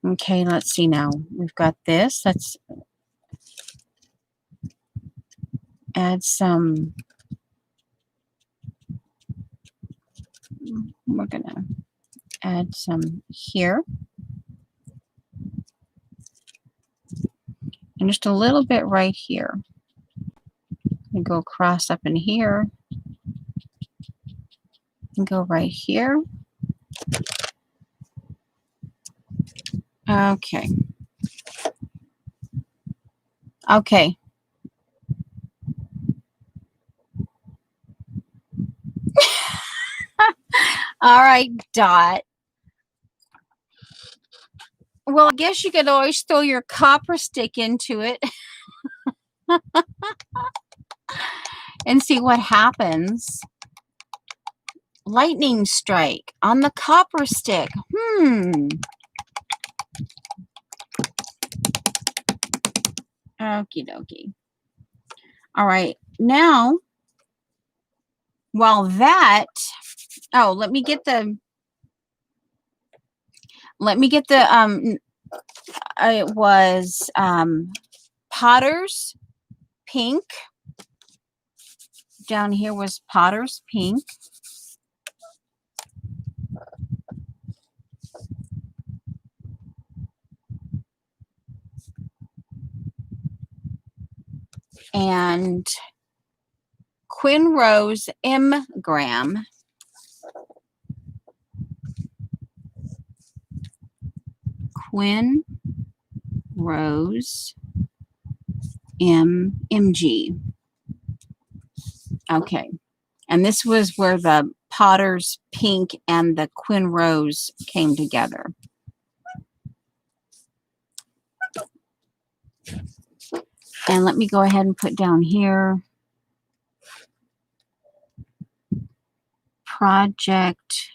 okay. Let's see now. We've got this. Let's add some. We're going to add some here. And just a little bit right here. And go across up in here. And go right here. Okay. Okay. All right, Dot. Well, I guess you could always throw your copper stick into it and see what happens. Lightning strike on the copper stick. Okie dokie. All right. Now, while that, let me get the, it was Potter's Pink. Down here was Potter's Pink. And Quinn Rose M. Graham. Quinn Rose MG. Okay. And this was where the Potter's Pink and the Quinn Rose came together. And let me go ahead and put down here project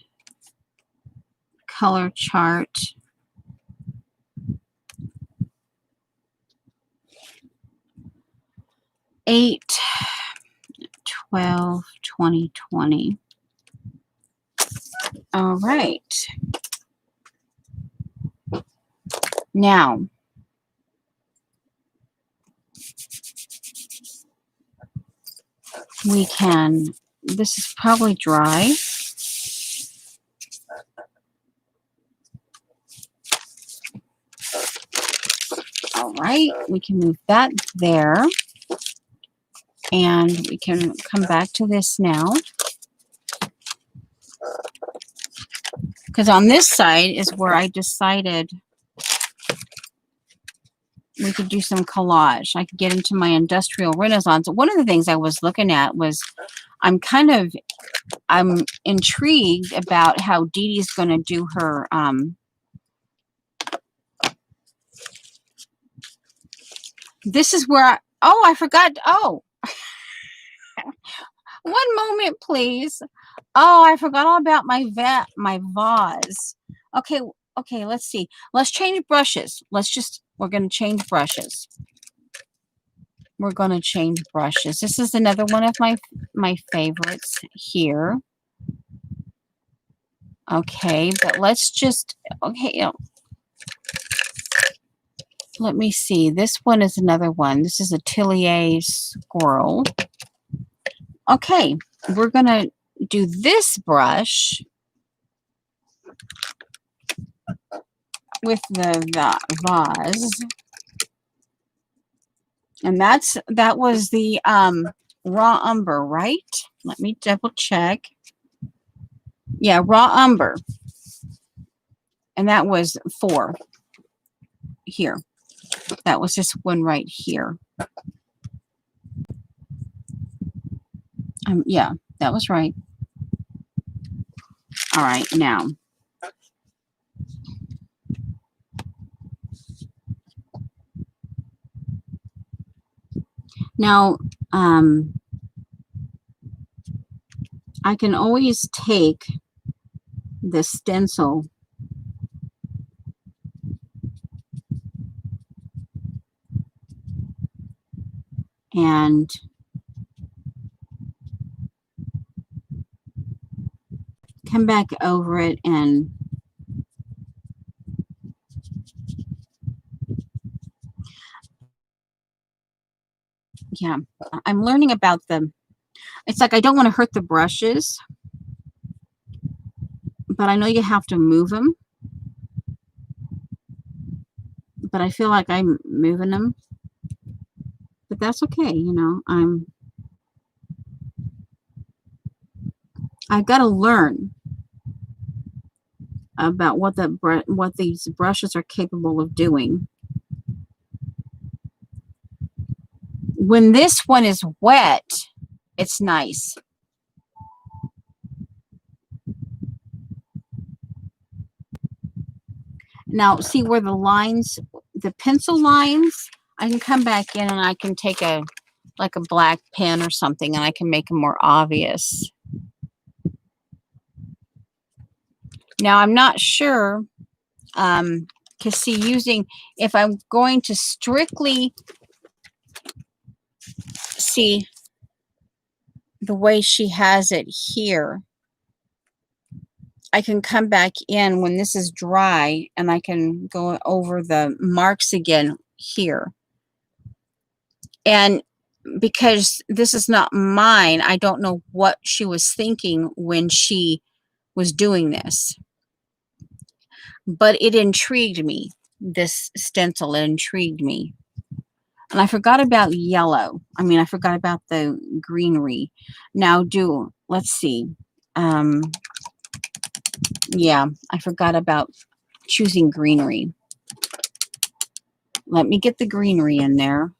color chart. Eight 12/2020. All right. Now, we can, this is probably dry. All right, we can move that there. And we can come back to this now. Because on this side is where I decided we could do some collage. I could get into my industrial renaissance. One of the things I was looking at was I'm intrigued about how Dee Dee's going to do her This is where I forgot. Oh, one moment, please. Oh, I forgot all about my vase. Okay, okay, let's see. Let's change brushes. We're going to change brushes. We're going to change brushes. This is another one of my favorites here. Okay, but let's just, okay, let me see. This one is another one. This is a Tillier Squirrel. Okay, we're going to do this brush with the vase. And that was the raw umber, right? Let me double check. Yeah, raw umber. And that was 4 here. That was this one right here. Yeah, that was right. All right, now. Now, I can always take the stencil and come back over it and yeah, I'm learning about them. It's like I don't want to hurt the brushes, but I know you have to move them. But I feel like I'm moving them. But that's okay, you know. I've got to learn about what these brushes are capable of doing. When this one is wet, it's nice. Now, see where the lines, the pencil lines, I can come back in and I can take like a black pen or something and I can make them more obvious. Now, I'm not sure, because see, if I'm going to strictly see the way she has it here, I can come back in when this is dry and I can go over the marks again here. And because this is not mine, I don't know what she was thinking when she was doing this. But it intrigued me, this stencil, it intrigued me. And I forgot about yellow. I forgot about the greenery. Now let's see. Yeah, I forgot about choosing greenery. Let me get the greenery in there.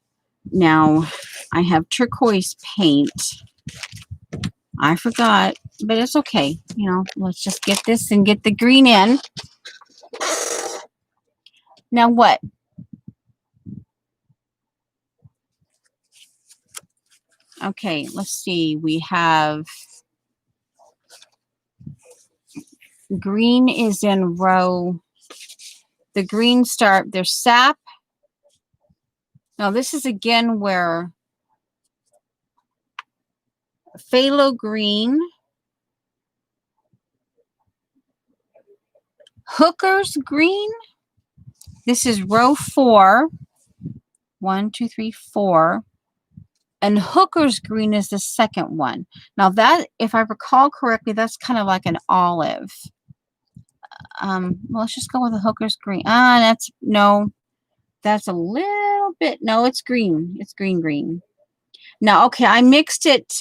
Now, I have turquoise paint. I forgot, but it's okay. You know, let's just get this and get the green in. Now what? Okay, let's see. We have green is in row. The green there's sap. Now this is again where phthalo green, hooker's green. This is row 4. 1, 2, 3, 4. And hooker's green is the second one. Now that, if I recall correctly, that's kind of like an olive. Well, let's just go with the hooker's green. That's a little bit, no, it's green. It's green. Now, okay, I mixed it.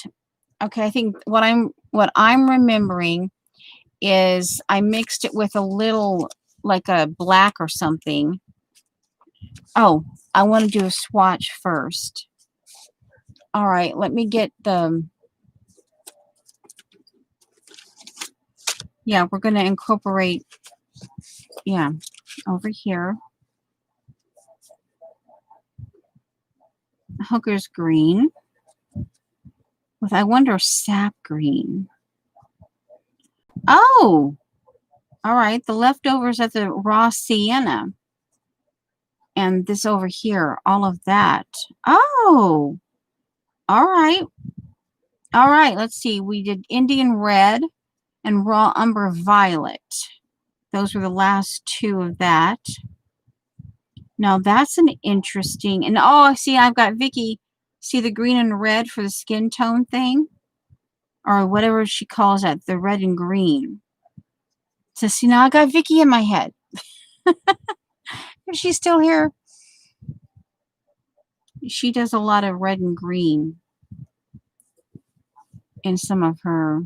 Okay, I think what I'm remembering is I mixed it with a little, like a black or something. Oh, I want to do a swatch first. All right, let me get yeah, we're going to incorporate, yeah, over here. Hooker's green with, I wonder, sap green. Oh, all right. The leftovers of the raw sienna. And this over here, all of that. Oh, all right. All right, let's see. We did Indian red and raw umber violet. Those were the last two of that. Now that's an interesting, and oh, see, I've got Vicky. See the green and red for the skin tone thing? Or whatever she calls that, the red and green. So see, now I got Vicky in my head. If she's still here, she does a lot of red and green in some of her.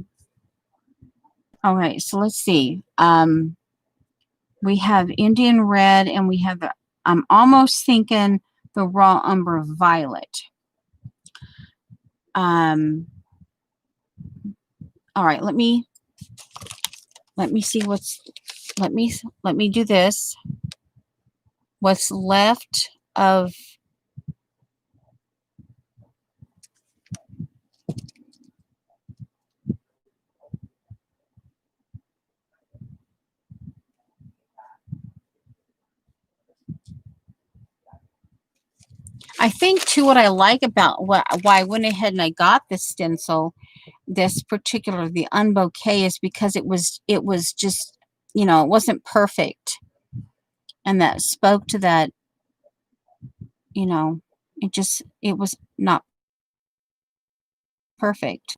All right, so let's see. We have Indian red, and we have the, I'm almost thinking the raw umber violet. All right, let me see what's, let me do this. What's left of, I think too, what I like about why I went ahead and I got this stencil, this particular, the unbouquet, is because it was just, you know, it wasn't perfect, and that spoke to that, you know, it was not perfect.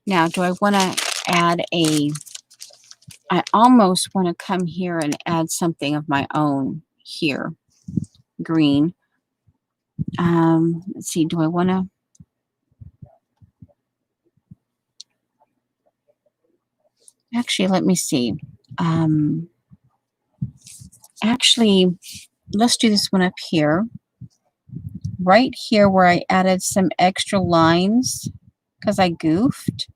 Now, do I want to add a, I almost want to come here and add something of my own here, green. Let's see, do I want to, actually, let me see. Actually, let's do this one up here. Right here where I added some extra lines because I goofed.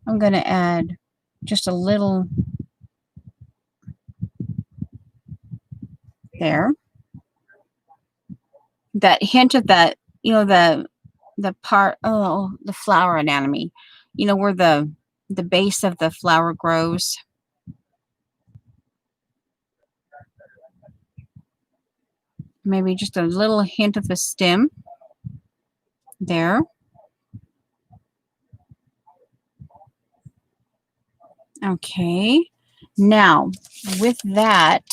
I'm going to add just a little there. That hint of that, you know, the part, oh, the flower anatomy, you know, where the base of the flower grows. Maybe just a little hint of the stem there. Okay. Now, with that,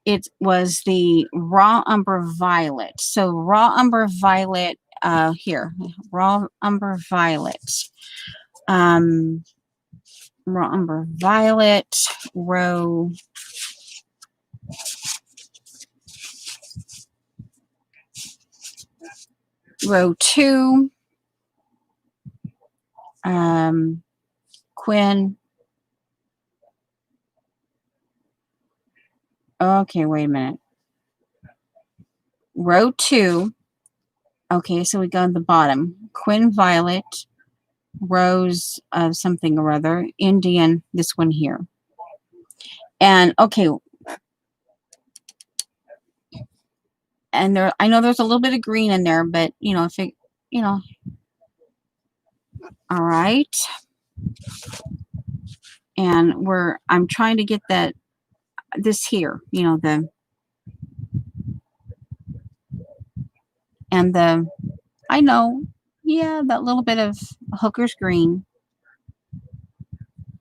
it was the raw umber violet. So raw umber violet, here, raw umber violet. Raw umber violet, row 2, Quinn. Okay, wait a minute. Row 2. Okay, so we go on the bottom. Quinn violet, rose of something or other, Indian, this one here. And okay, and there, I know there's a little bit of green in there, but you know, if it, you know, all right. And I'm trying to get that, this here, you know, and I know, yeah, that little bit of Hooker's green.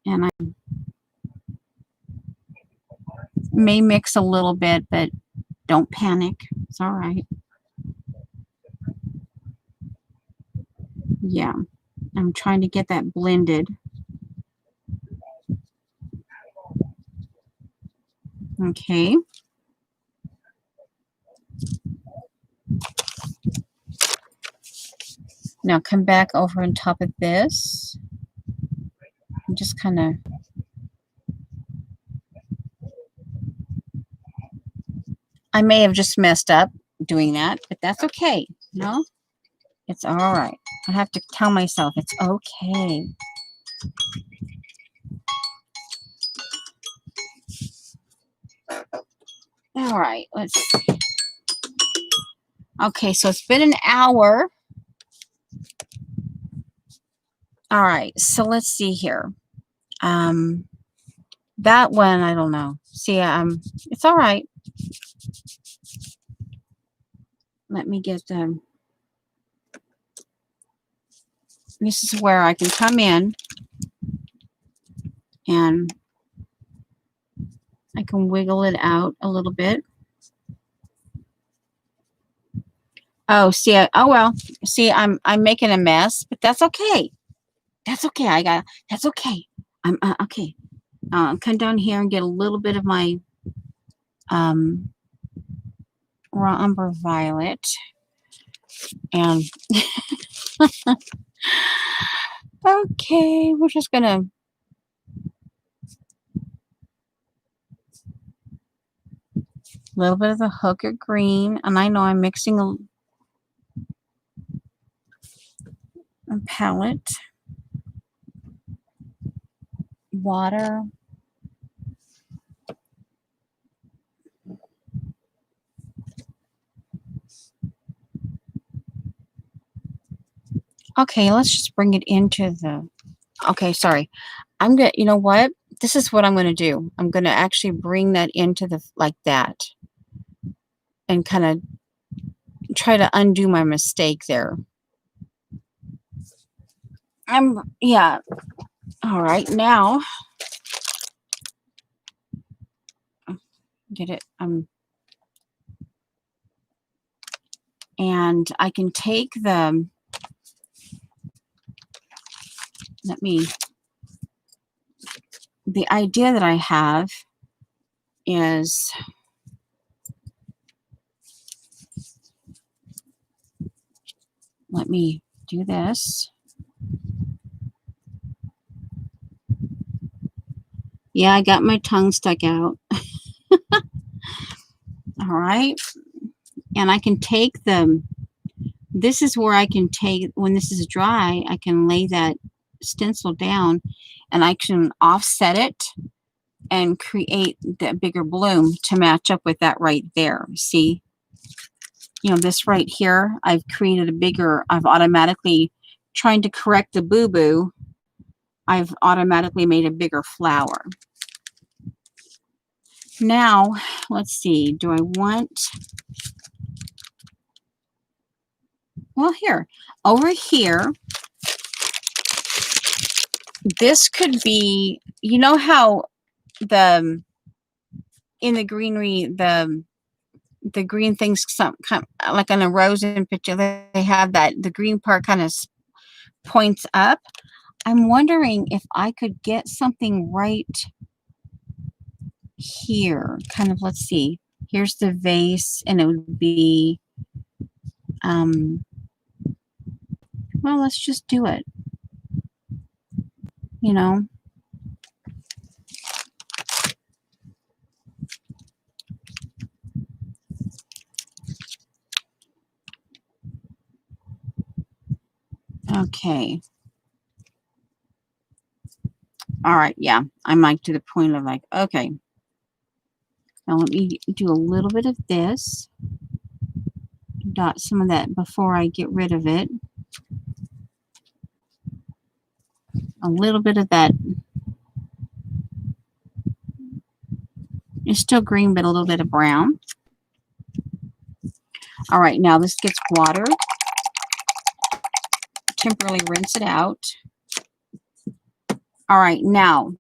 And I may mix a little bit, but don't panic. It's all right. Yeah, I'm trying to get that blended. Okay. Now come back over on top of this. And just kind of, I may have just messed up doing that, but that's okay. No, it's all right. I have to tell myself it's okay. All right, let's see. Okay, so it's been an hour. All right, so let's see here. That one, I don't know. See, it's all right. Let me get them. This is where I can come in and I can wiggle it out a little bit. Oh, see, oh well. See, I'm making a mess, but that's okay. That's okay. That's okay. I'm okay. Come down here and get a little bit of my raw umber violet, and okay, we're just gonna little bit of the hooker green, and I know I'm mixing a palette, water. Okay, let's just bring it into the, okay, sorry. I'm gonna, you know what? This is what I'm gonna do. I'm gonna actually bring that into the, like that, and kind of try to undo my mistake there. Yeah. All right, now, get it, and I can take the, the idea that I have is, let me do this. Yeah, I got my tongue stuck out. All right. And I can take the, this is where I can take, when this is dry, I can lay that stencil down and I can offset it and create that bigger bloom to match up with that right there. See, you know, this right here, I've created a bigger, I've automatically, trying to correct the boo-boo, I've automatically made a bigger flower. Now, let's see, do I want, well, here, over here, this could be, you know how the, in the greenery, the green things, some kind of, like in a rose in picture, they have that, the green part kind of points up. I'm wondering if I could get something right here, kind of, let's see, here's the vase, and it would be, well, let's just do it, you know. Okay. All right, yeah, I'm like to the point of like, okay, now let me do a little bit of this, dot some of that before I get rid of it. A little bit of that. It's still green, but a little bit of brown. All right, now this gets water. Temporarily rinse it out. All right, now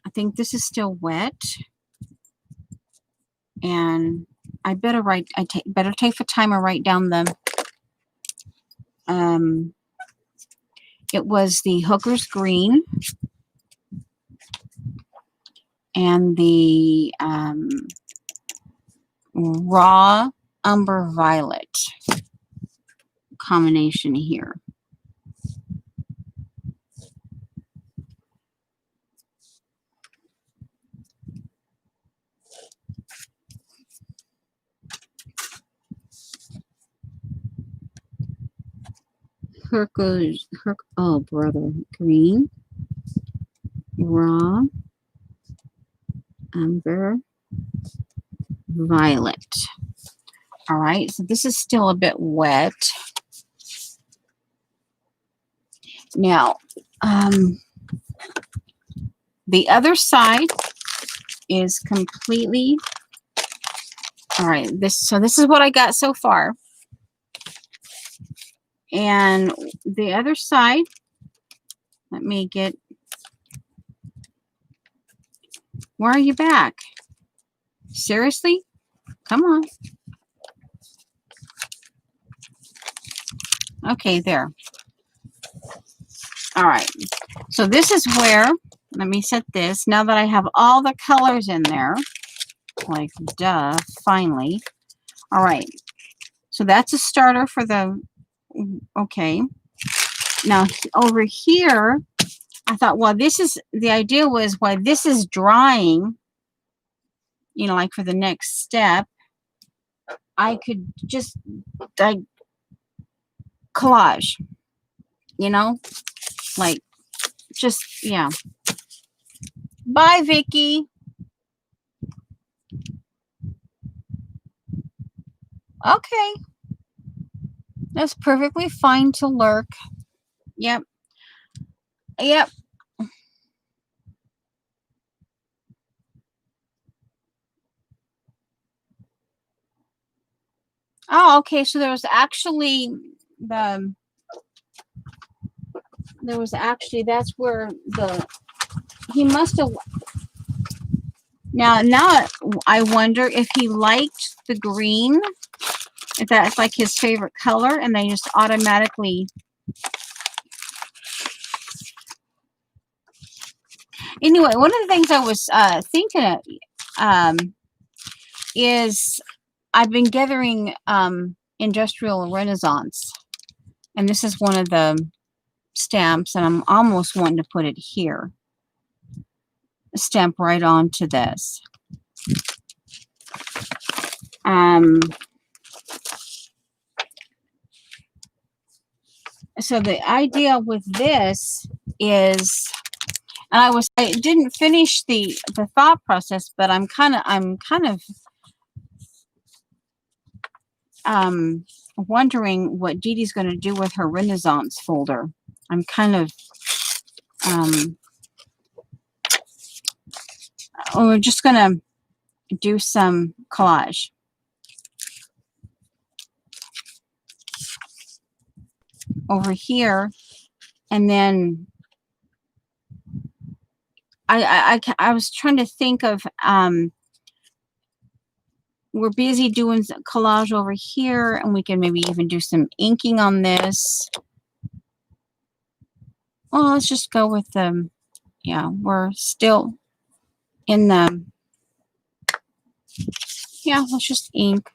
I think this is still wet, and I better write. Better take the time and write down the. It was the Hooker's Green and the raw umber violet combination here. Oh brother, green, raw, umber, violet. All right, so this is still a bit wet. Now, the other side is completely, all right, so this is what I got so far. And the other side, let me get, where are you back? Seriously? Come on. Okay, there. All right. So this is where, let me set this. Now that I have all the colors in there, like, duh, finally. All right. So that's a starter for the, okay. Now over here, I thought, well, this is, the idea was while this is drying, you know, like for the next step, I could just like collage, you know, like just, yeah. Bye, Vicky. Okay. That's perfectly fine to lurk. Yep. Yep. Oh, okay. So there was actually the, that's where the, he must have, now I wonder if he liked the green, if that's like his favorite color, and they just automatically. Anyway, one of the things I was thinking of is I've been gathering Industrial Renaissance, and this is one of the stamps, and I'm almost wanting to put it here. Stamp right onto this. So the idea with this is, and I didn't finish the thought process, but I'm kind of wondering what Dee Dee's going to do with her Renaissance folder. I'm kind of we're just going to do some collage. Over here, and then I was trying to think of we're busy doing collage over here, and we can maybe even do some inking on this. Well, let's just go with the, yeah, we're still in the, yeah, let's just ink.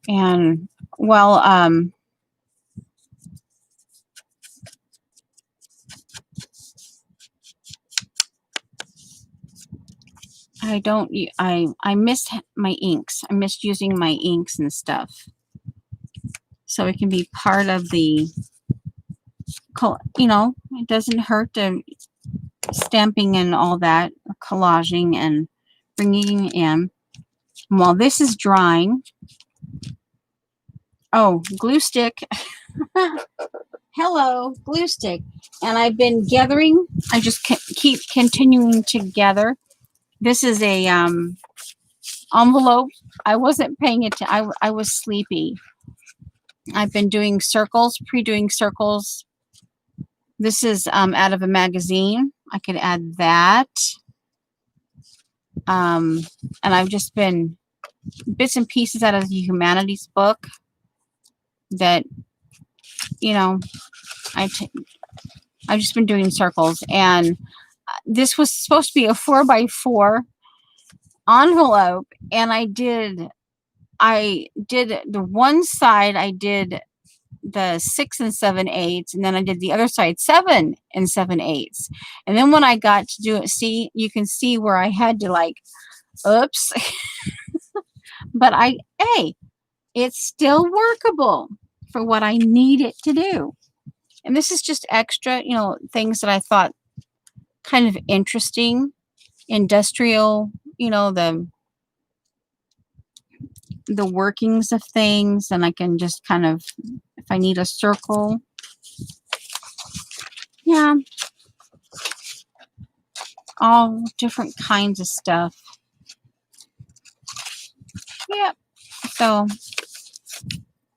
And well, I miss my inks. I miss using my inks and stuff. So it can be part of the, you know, it doesn't hurt to stamping and all that, collaging and bringing it in. And while this is drying, oh, glue stick. Hello, glue stick. And I've been gathering, I just keep continuing to gather. This is a envelope. I wasn't paying it to, I was sleepy. I've been doing circles, pre-doing circles. This is out of a magazine. I could add that. And I've just been bits and pieces out of the humanities book that, you know, I've just been doing circles. And this was supposed to be a 4x4 envelope, and I did the one side, I did the 6 7/8, and then I did the other side 7 7/8. And then when I got to do it, see, you can see where I had to like, oops. But hey, it's still workable for what I need it to do. And this is just extra, you know, things that I thought kind of interesting industrial, you know, the workings of things, and I can just kind of, if I need a circle, yeah, all different kinds of stuff. Yep. So,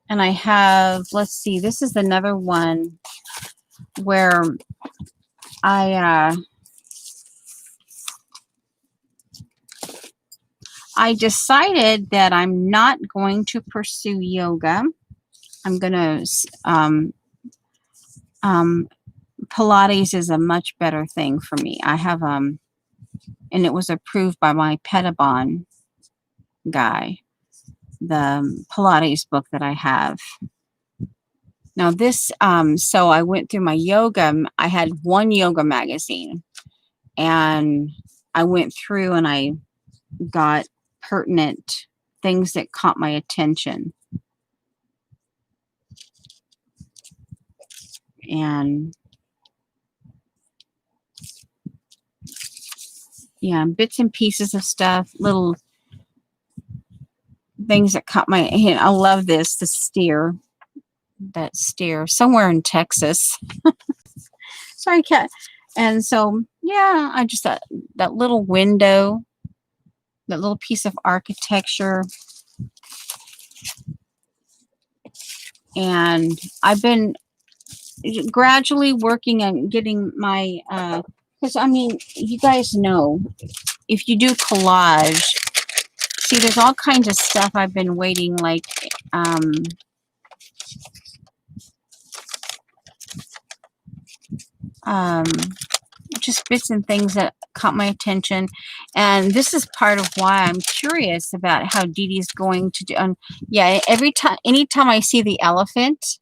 and I have, let's see, this is another one where I decided that I'm not going to pursue yoga. I'm going to, Pilates is a much better thing for me. I have, and it was approved by my Pettibon guy, the Pilates book that I have. Now this, so I went through my yoga. I had one yoga magazine, and I went through and I got pertinent things that caught my attention. And yeah, bits and pieces of stuff, little things that caught my, I love this, the steer, that steer somewhere in Texas. Sorry, cat. And so, yeah, I just, that little window, that little piece of architecture. And I've been gradually working on getting my, because I mean, you guys know, if you do collage, see, there's all kinds of stuff I've been waiting, like, just bits and things that caught my attention. And this is part of why I'm curious about how Dee Dee's going to do. Yeah, anytime I see the elephant,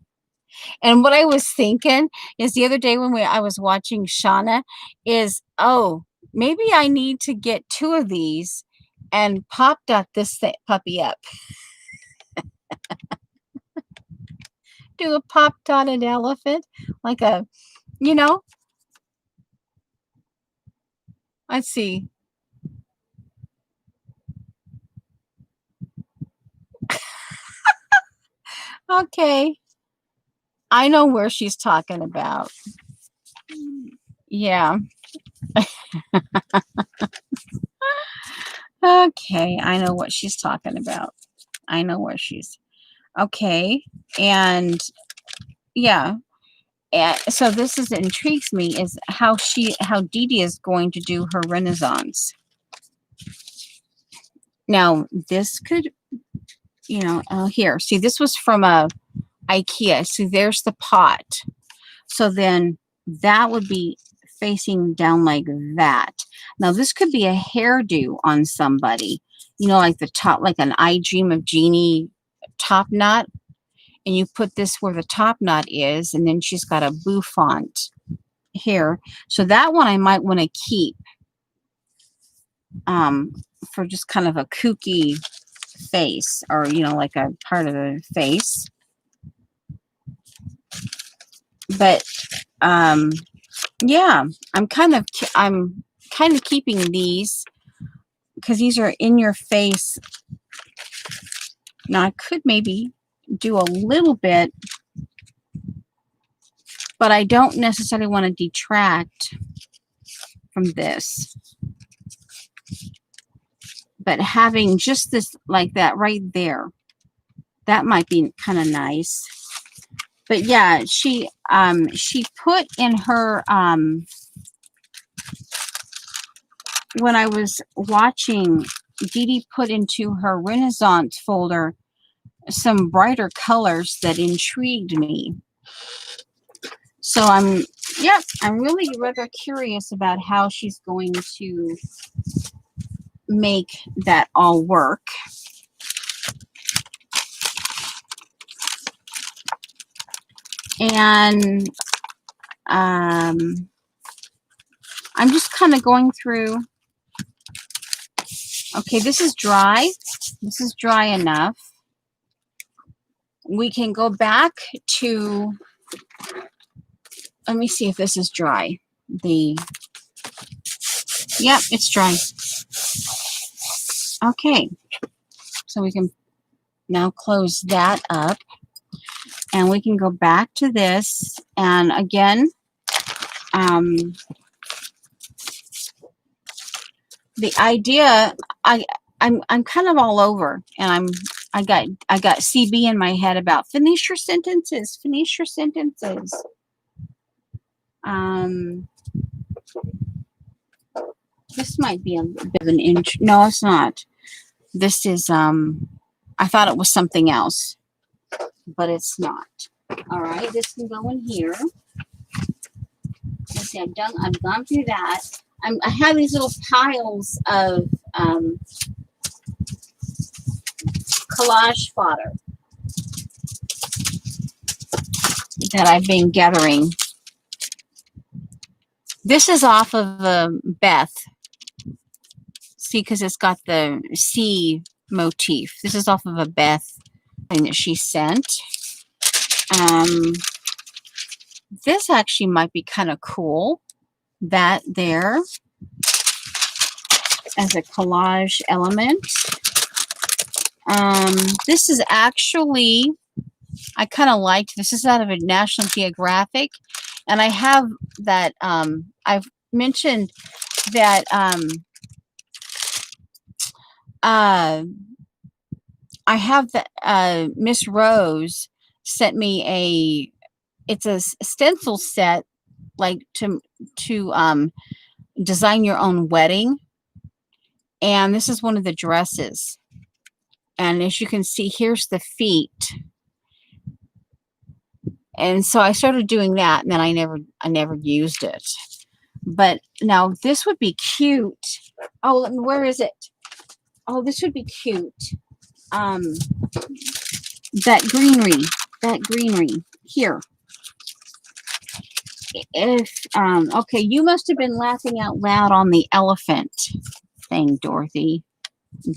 and what I was thinking is the other day when I was watching Shauna is, oh, maybe I need to get 2 of these and pop dot this puppy up. Do a pop dotted elephant, like a, you know, let's see. Okay. I know where she's talking about. Yeah. Okay. I know what she's talking about. I know where she's. Okay. And yeah. And so this intrigues me, is how Dee Dee is going to do her Renaissance. Now, this could, you know, here, see, this was from a IKEA. See, there's the pot. So then that would be facing down like that. Now, this could be a hairdo on somebody, you know, like the top, like an I Dream of Jeannie top knot. And you put this where the top knot is, and then she's got a bouffant here. So that one I might want to keep for just kind of a kooky face, or, you know, like a part of the face. But yeah, I'm kind of keeping these because these are in your face. Now I could maybe do a little bit, but I don't necessarily want to detract from this. But having just this like that right there, that might be kind of nice. But yeah, she put in her when I was watching, Dee Dee put into her Renaissance folder some brighter colors that intrigued me. So I'm really rather curious about how she's going to make that all work. And I'm just kind of going through. Okay, this is dry. This is dry enough. We can go back to, let me see if this is dry. Yep, it's dry. Okay, so we can now close that up, and we can go back to this. And again, the idea, I'm kind of all over, and I got CB in my head about finish your sentences, finish your sentences. This might be a bit of an inch. No, it's not. This is I thought it was something else, but it's not. All right, this can go in here. Let's see, I've gone through that. I have these little piles of collage fodder that I've been gathering. This is off of Beth. See, because it's got the sea motif. This is off of a Beth thing that she sent. This actually might be kind of cool. That there as a collage element. This is actually, I kind of liked, this is out of a National Geographic, and I have that, I've mentioned that, I have that, Miss Rose sent me it's a stencil set, like to design your own wedding. And this is one of the dresses. And as you can see, here's the feet. And so I started doing that, and then I never used it. But now this would be cute. Oh, where is it? Oh, this would be cute. That greenery here. If okay, you must have been laughing out loud on the elephant thing, Dorothy.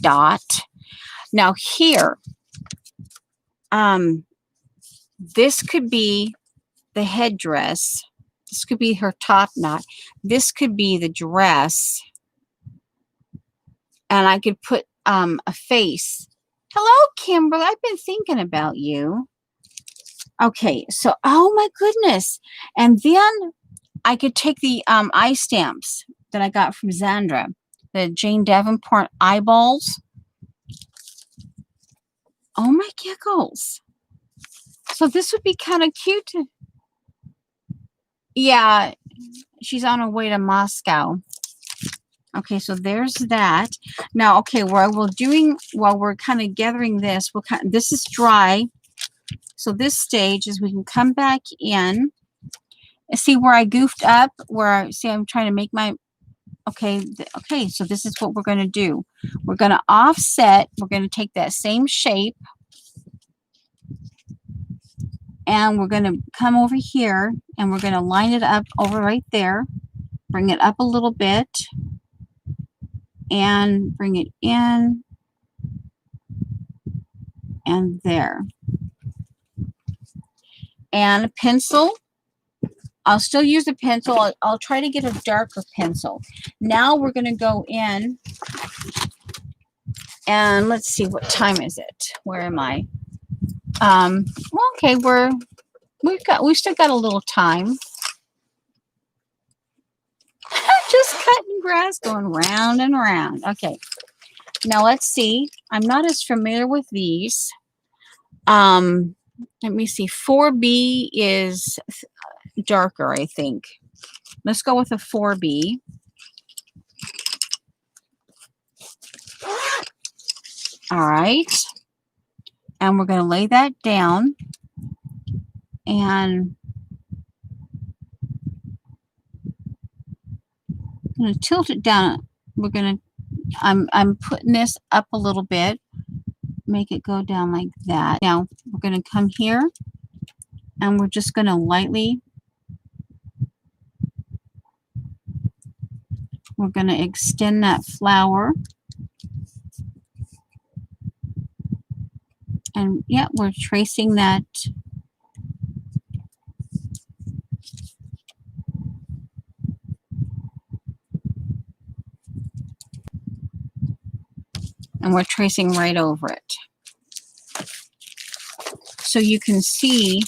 Dot. Now here, this could be the headdress. This could be her top knot. This could be the dress. And I could put a face. Hello, Kimberly. I've been thinking about you. Okay, so, oh my goodness. And then I could take the eye stamps that I got from Zandra, the Jane Davenport eyeballs. Oh my giggles. So this would be kind of cute. Yeah, she's on her way to Moscow. Okay, so there's that. Now, okay, while we're kind of gathering this, this is dry. So this stage is we can come back in. See where I goofed up? See, I'm trying to make my, okay, so this is what we're going to do. We're going to offset. We're going to take that same shape. And we're going to come over here, and we're going to line it up over right there. Bring it up a little bit. And bring it in. And there. And a pencil. I'll still use a pencil. I'll try to get a darker pencil. Now we're going to go in. And let's see, what time is it? Where am I? Well, okay, we've still got a little time. Just cutting grass, going round and round. Okay. Now let's see. I'm not as familiar with these. Let me see. 4B is darker, I think. Let's go with a 4B. All right. And we're going to lay that down. And I'm going to tilt it down. We're going to, I'm putting this up a little bit. Make it go down like that. Now we're going to come here, and we're just going to lightly, we're going to extend that flower. And yeah, we're tracing that. And we're tracing right over it. So you can see,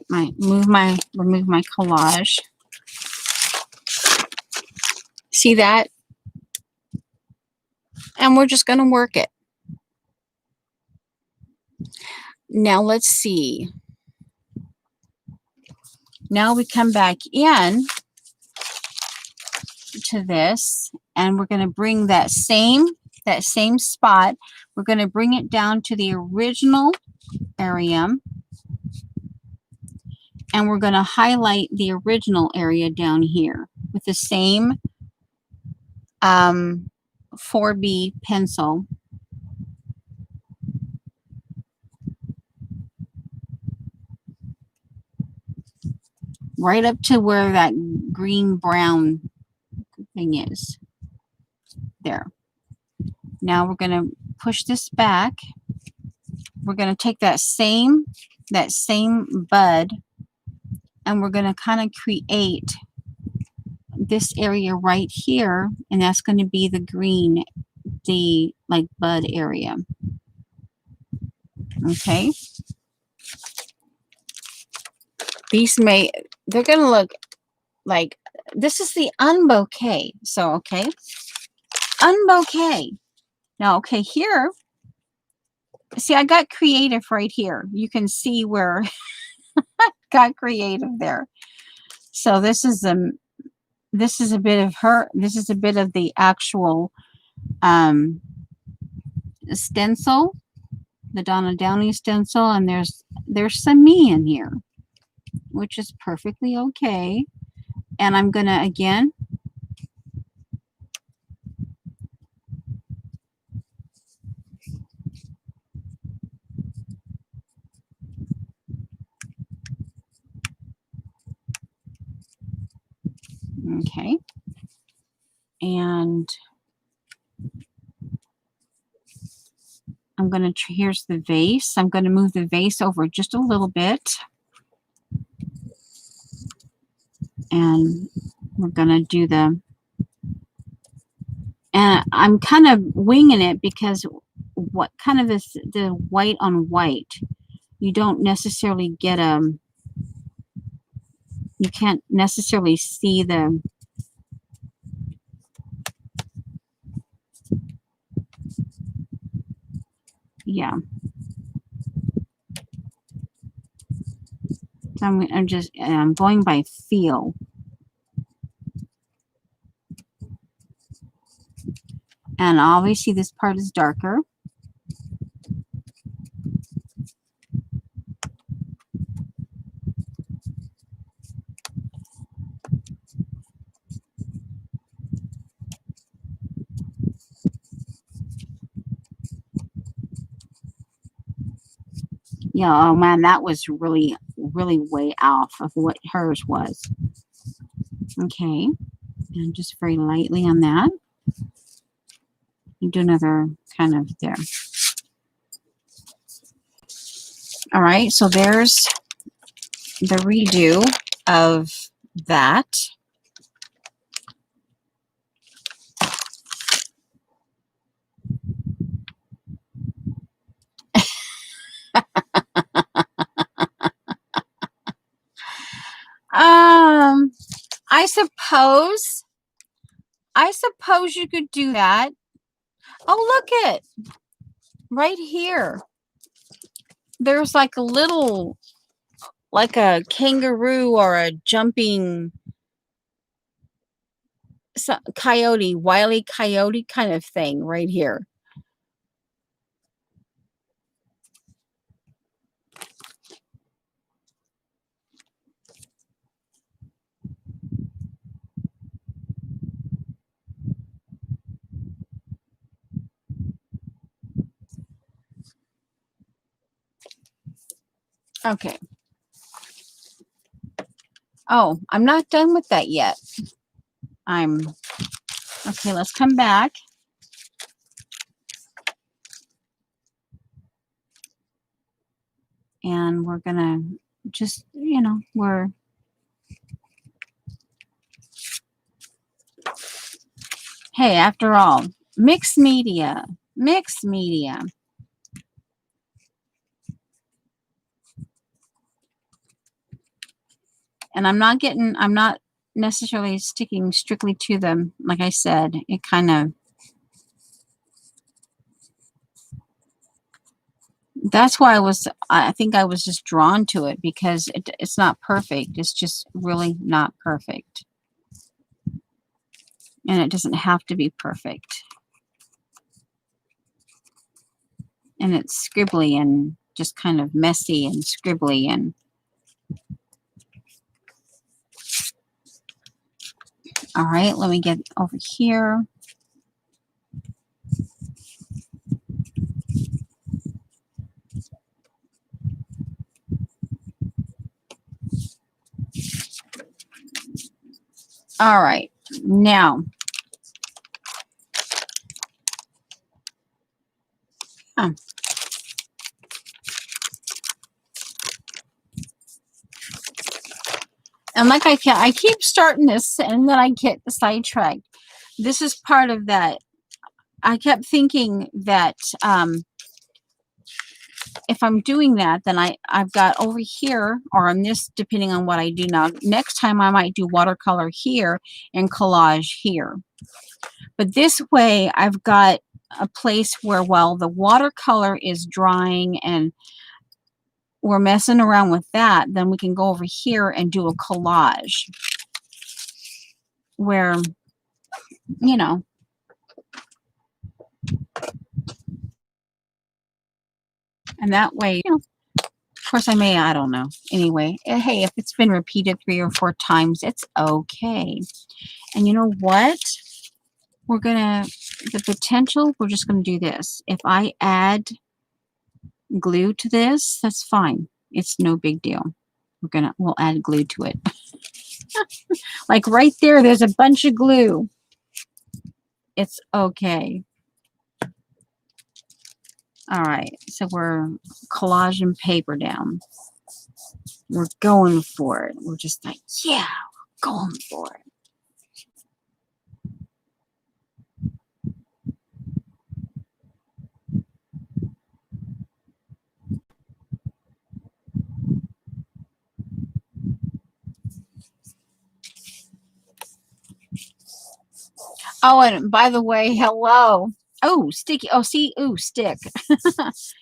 remove my collage. See that? And we're just going to work it. Now let's see. Now we come back in to this, and we're going to bring that same spot. We're going to bring it down to the original area, and we're going to highlight the original area down here with the same 4B pencil. Right up to where that green brown thing is. There. Now we're going to push this back. We're going to take that same bud, and we're going to kind of create this area right here, and that's going to be the green, the like bud area. Okay. They're going to look like, this is the unbouquet. So, okay. Unbouquet. Now, okay, here, see, I got creative right here. You can see where I got creative there. So this is a bit of her. This is a bit of the actual stencil, the Donna Downey stencil, and there's some me in here, which is perfectly okay. And I'm gonna again okay, and I'm gonna here's the vase. I'm gonna move the vase over just a little bit, and we're gonna do the. And I'm kind of winging it because what kind of is the white on white, you don't necessarily get you can't necessarily see the yeah. So I'm going by feel. And obviously this part is darker. Yeah, oh man, that was really, really way off of what hers was. Okay, and just very lightly on that. And do another kind of there. All right, so there's the redo of that. I suppose you could do that. Oh, look it. Right here. There's like a little, like a kangaroo or a jumping coyote, wily coyote kind of thing right here. Okay. Oh, I'm not done with that yet. Okay, let's come back. And we're gonna just, hey, after all, mixed media. Mixed media. And I'm not necessarily sticking strictly to them. Like I said, it kind of, that's why I think I was just drawn to it because it's not perfect. It's just really not perfect. And it doesn't have to be perfect. And it's scribbly and just kind of messy and scribbly. And all right, let me get over here. All right, now, and like I keep starting this and then I get sidetracked. This is part of that. I kept thinking that if I'm doing that, then I've got over here, or on this, depending on what I do now. Next time I might do watercolor here and collage here. But this way I've got a place where while the watercolor is drying and we're messing around with that, then we can go over here and do a collage where, you know, and that way, you know, of course I don't know. Anyway, hey, if it's been repeated 3 or 4 times, it's okay. And you know what? The potential, we're just gonna do this. If I add glue to this, that's fine. It's no big deal. We'll add glue to it. Like right there's a bunch of glue. It's okay. All right, so we're collaging paper down. We're going for it. We're just like, yeah, we're going for it. Oh, and by the way, hello. Oh, sticky. Oh, see, ooh, stick.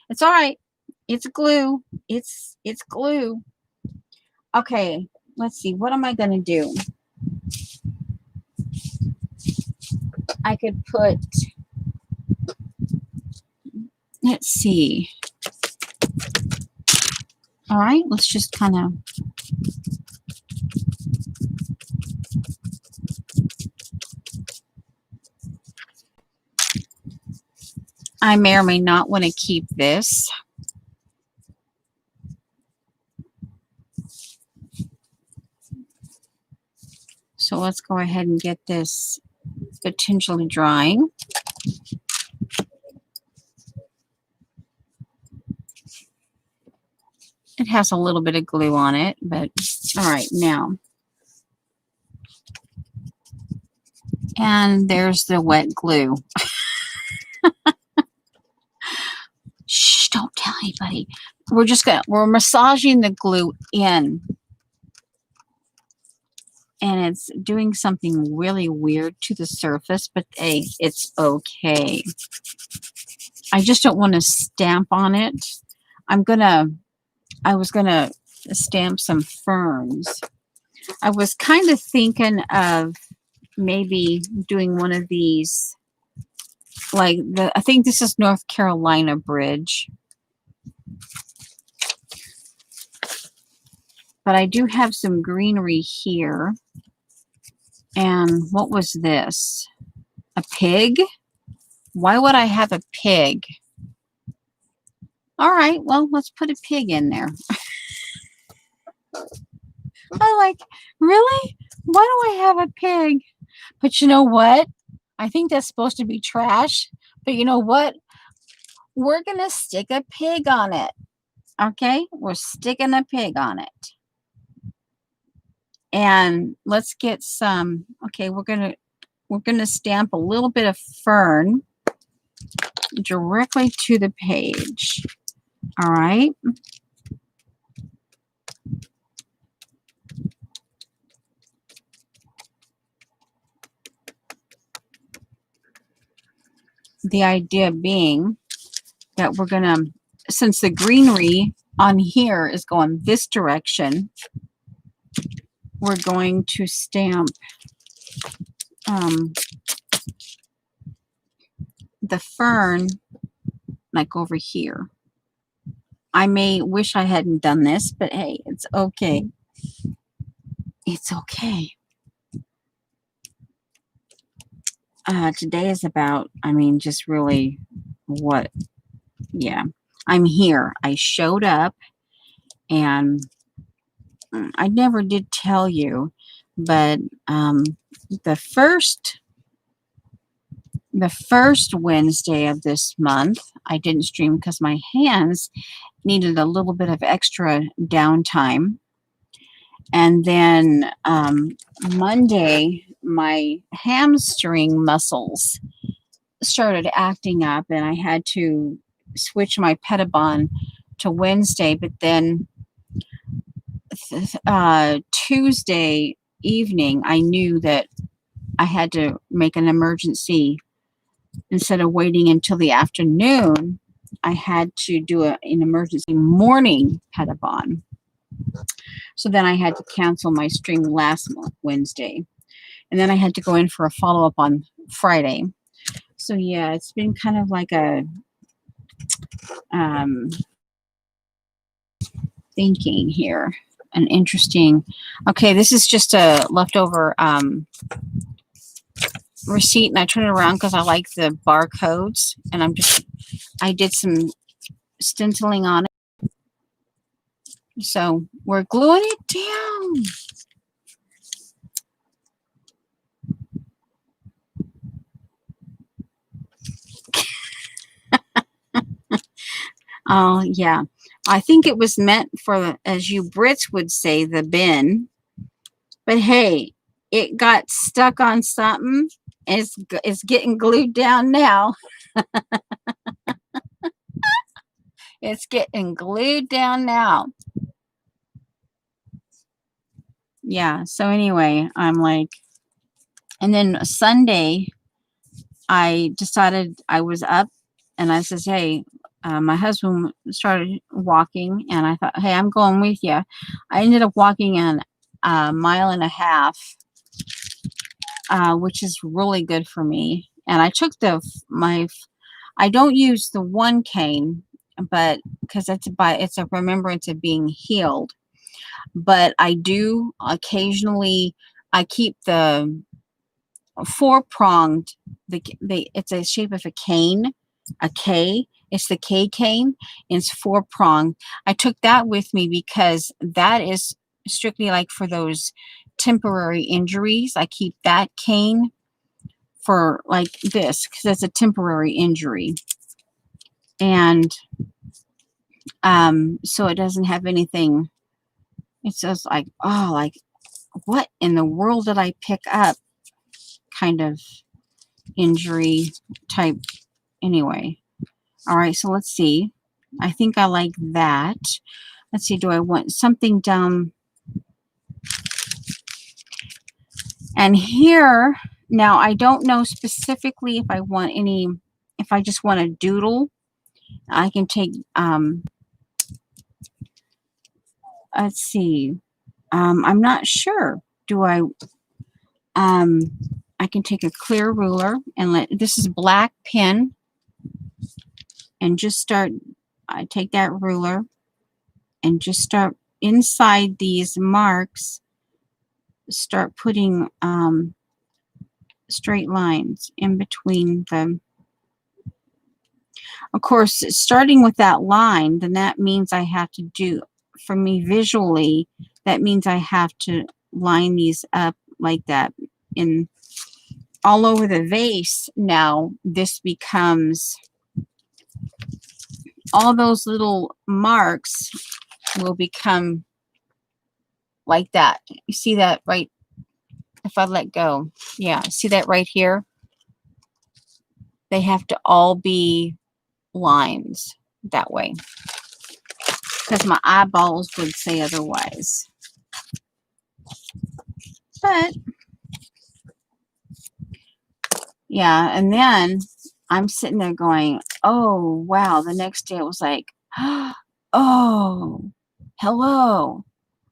It's all right. It's glue. It's glue. Okay, let's see. What am I gonna do? I could put. Let's see. All right, let's just kind of. I may or may not want to keep this. So let's go ahead and get this potentially drying. It has a little bit of glue on it, but all right, now. And there's the wet glue. Shh, don't tell anybody. We're massaging the glue in. And it's doing something really weird to the surface, but hey, it's okay. I just don't want to stamp on it. I was gonna stamp some ferns. I was kind of thinking of maybe doing one of these, like I think this is North Carolina bridge. But I do have some greenery here. And what was this? A pig? Why would I have a pig? All right, well, let's put a pig in there. I'm like, really? Why do I have a pig? But you know what? I think that's supposed to be trash. But you know what? We're going to stick a pig on it. Okay? We're sticking a pig on it. And let's get some, okay, we're going to stamp a little bit of fern. directly to the page. All right. The idea being that we're going to, since the greenery on here is going this direction, we're going to stamp the fern like over here. I may wish I hadn't done this, but hey, it's okay. It's okay. Today is about, I mean, just really what, yeah. I'm here. I showed up, and I never did tell you, but the first Wednesday of this month, I didn't stream because my hands needed a little bit of extra downtime. And then Monday, my hamstring muscles started acting up, and I had to switch my Pettibon to Wednesday. But then Tuesday evening, I knew that I had to make an emergency. Instead of waiting until the afternoon, I had to do an emergency morning Pettibon. So then I had to cancel my stream last Wednesday. And then I had to go in for a follow-up on Friday. So yeah, it's been kind of like a thinking here. An interesting, okay, this is just a leftover receipt, and I turn it around because I like the barcodes, and I did some stenciling on it. So we're gluing it down. Oh, yeah. I think it was meant for, as you Brits would say, the bin. But hey, it got stuck on something. It's getting glued down now. It's getting glued down now. Yeah. So anyway, I'm like, and then Sunday, I decided I was up, and I says, hey, my husband started walking, and I thought, hey, I'm going with you. I ended up walking a mile and a half, which is really good for me. And I took I don't use the one cane, but because it's a remembrance of being healed. But I do occasionally, I keep the four-pronged, it's a shape of a cane, a K. It's the K cane, and it's four-pronged. I took that with me because that is strictly like for those temporary injuries. I keep that cane for like this because it's a temporary injury. And so it doesn't have anything. It's just like, oh, like, what in the world did I pick up kind of injury type. Anyway, all right, so let's see. I think I like that. Let's see, do I want something down? And here, now I don't know specifically if I want any, if I just want a doodle. I can take, let's see. I'm not sure. Do I can take a clear ruler and this is black pen, and just start, I take that ruler and just start inside these marks, start putting straight lines in between them. Of course, starting with that line, then that means I have to do, for me visually, that means I have to line these up like that in all over the vase. Now this becomes, all those little marks will become like that. You see that right? If I let go, yeah, see that right here? They have to all be lines that way, because my eyeballs would say otherwise. But yeah, and then I'm sitting there going, oh wow, the next day it was like, oh, hello,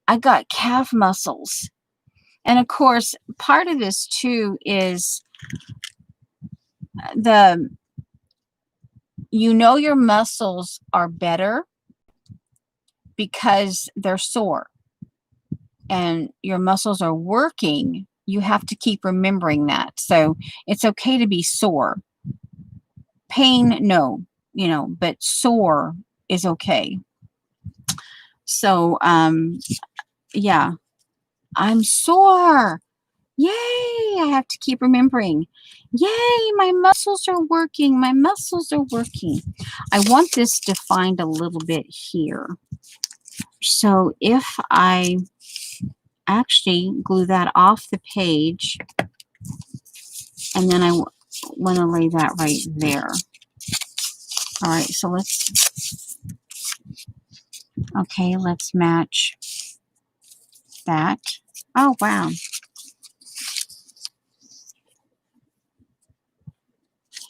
I got calf muscles. And of course, part of this too is your muscles are better because they're sore and your muscles are working. You have to keep remembering that. So it's okay to be sore. Pain, no, but sore is okay. So, yeah, I'm sore. Yay, I have to keep remembering. Yay, my muscles are working. My muscles are working. I want this defined a little bit here. So if I actually glue that off the page, and then I want to lay that right there. All right, so let's match that. Oh, wow.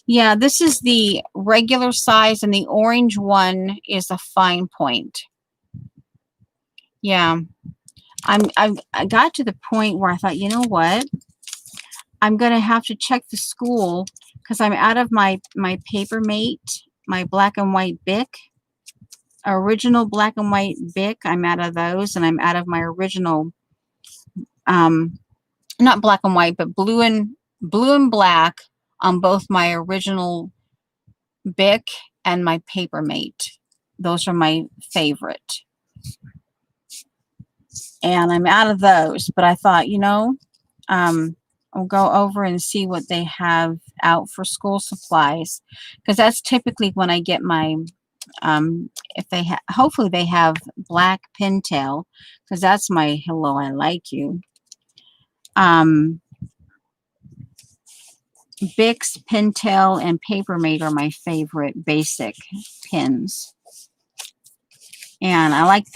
Yeah, this is the regular size, and the orange one is a fine point. Yeah, I got to the point where I thought, you know what? I'm going to have to check the school because I'm out of my Paper Mate, my black and white Bic, original black and white Bic. I'm out of those, and I'm out of my original, not black and white, but blue and black on both my original Bic and my Paper Mate. Those are my favorite. And I'm out of those, but I thought, I'll go over and see what they have out for school supplies, because that's typically when I get my, if they hopefully they have black pintail, because that's my Hello, I Like You. Bics, Pintail, and Paper Mate are my favorite basic pins. And I like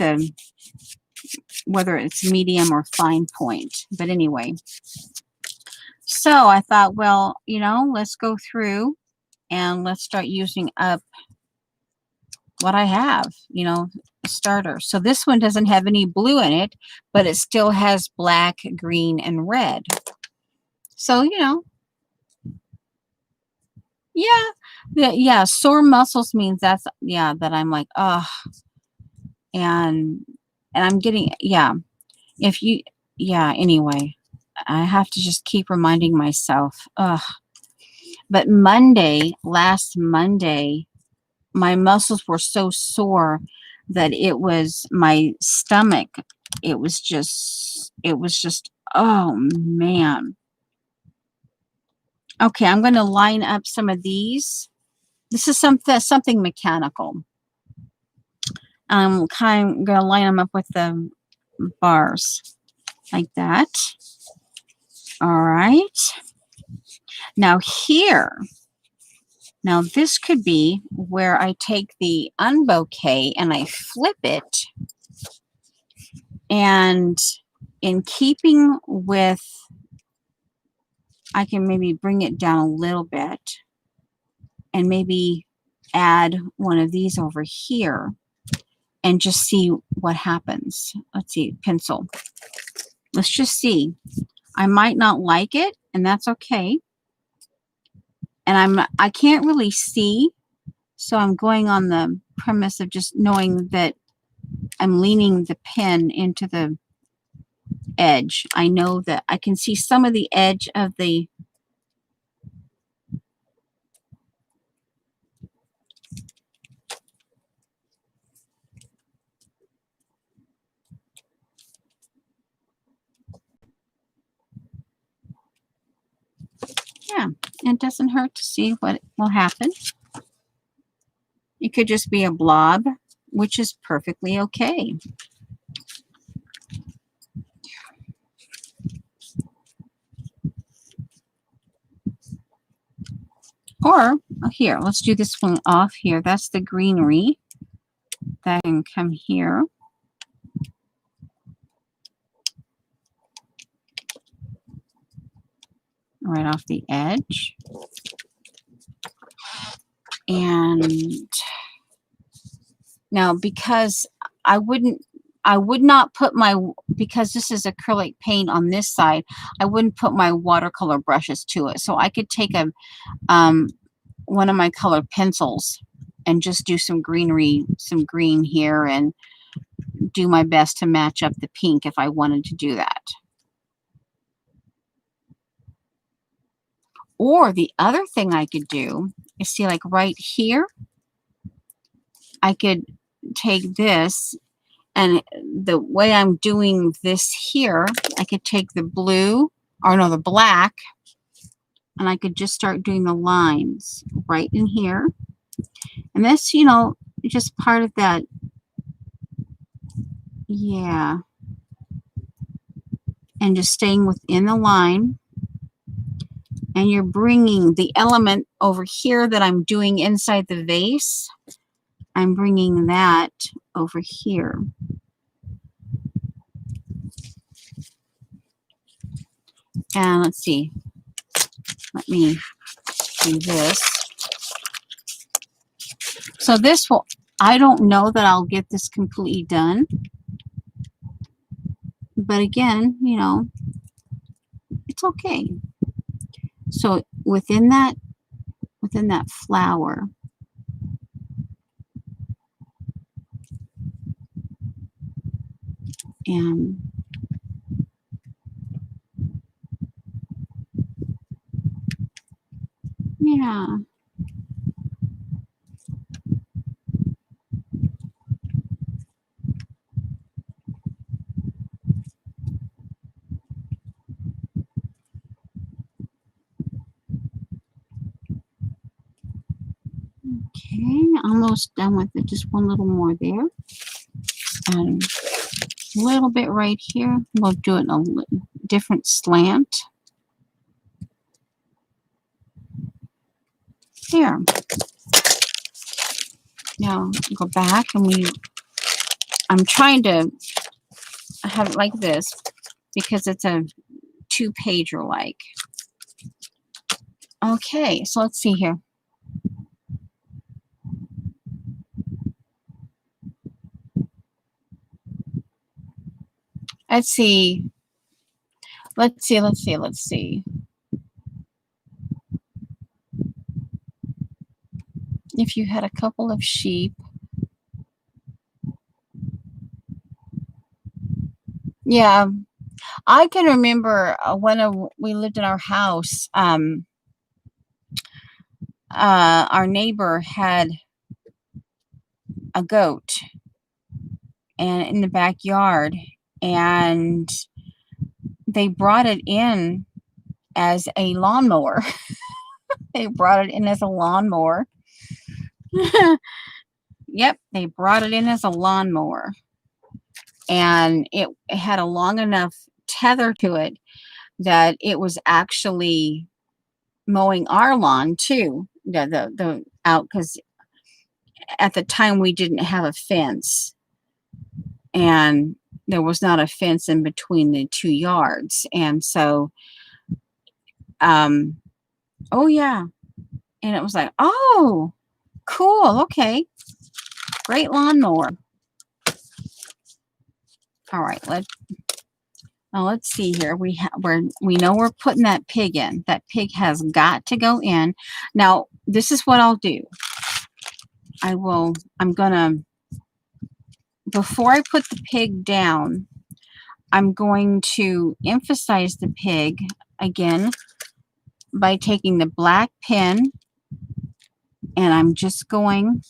whether it's medium or fine point. But anyway, so I thought, well, let's go through and let's start using up what I have, a starter. So this one doesn't have any blue in it, but it still has black, green, and red. So, yeah, sore muscles means that I'm like, oh, and I'm getting, anyway, I have to just keep reminding myself, but last Monday, my muscles were so sore that it was my stomach. It was just, oh man. Okay, I'm going to line up some of these. This is something mechanical. I'm going to line them up with the bars like that. All right. Now this could be where I take the unbouquet and I flip it, and in keeping with, I can maybe bring it down a little bit and maybe add one of these over here and just see what happens. Let's see, pencil. Let's just see. I might not like it, and that's okay. And I can't really see, so I'm going on the premise of just knowing that I'm leaning the pen into the edge. I know that I can see some of the edge of the it doesn't hurt to see what will happen. It could just be a blob, which is perfectly okay. Or here, let's do this one off here. That's the greenery. That can come here. Right off the edge. And now because I would not put my, because this is acrylic paint on this side, I wouldn't put my watercolor brushes to it. So I could take a one of my colored pencils and just do some greenery, some green here, and do my best to match up the pink if I wanted to do that. Or the other thing I could do is, see, like right here, I could take this, and the way I'm doing this here, I could take the blue, or no, the black, and I could just start doing the lines right in here. And this, you know, just part of that, yeah. And just staying within the line. And you're bringing the element over here that I'm doing inside the vase. I'm bringing that over here. And let's see. Let me do this. So this will, I don't know that I'll get this completely done. But again, you know, it's okay. So within that flower, and yeah. Okay, almost done with it. Just one little more there. And a little bit right here. We'll do it in a different slant. There. Now go back, and I'm trying to have it like this because it's a 2-pager like. Okay, so let's see here. Let's see. Let's see. If you had a couple of sheep. Yeah, I can remember when we lived in our house, our neighbor had a goat and in the backyard, and they brought it in as a lawnmower. They brought it in as a lawnmower. Yep, they brought it in as a lawnmower. And it had a long enough tether to it that it was actually mowing our lawn too. The out, because at the time we didn't have a fence, and there was not a fence in between the 2 yards. And so oh yeah, and it was like, oh cool, okay, great lawnmower. All right, let's see here. We know we're putting that pig in. That pig has got to go in. Now this is what I'll do. I'm gonna, before I put the pig down, I'm going to emphasize the pig again by taking the black pen, and I'm just going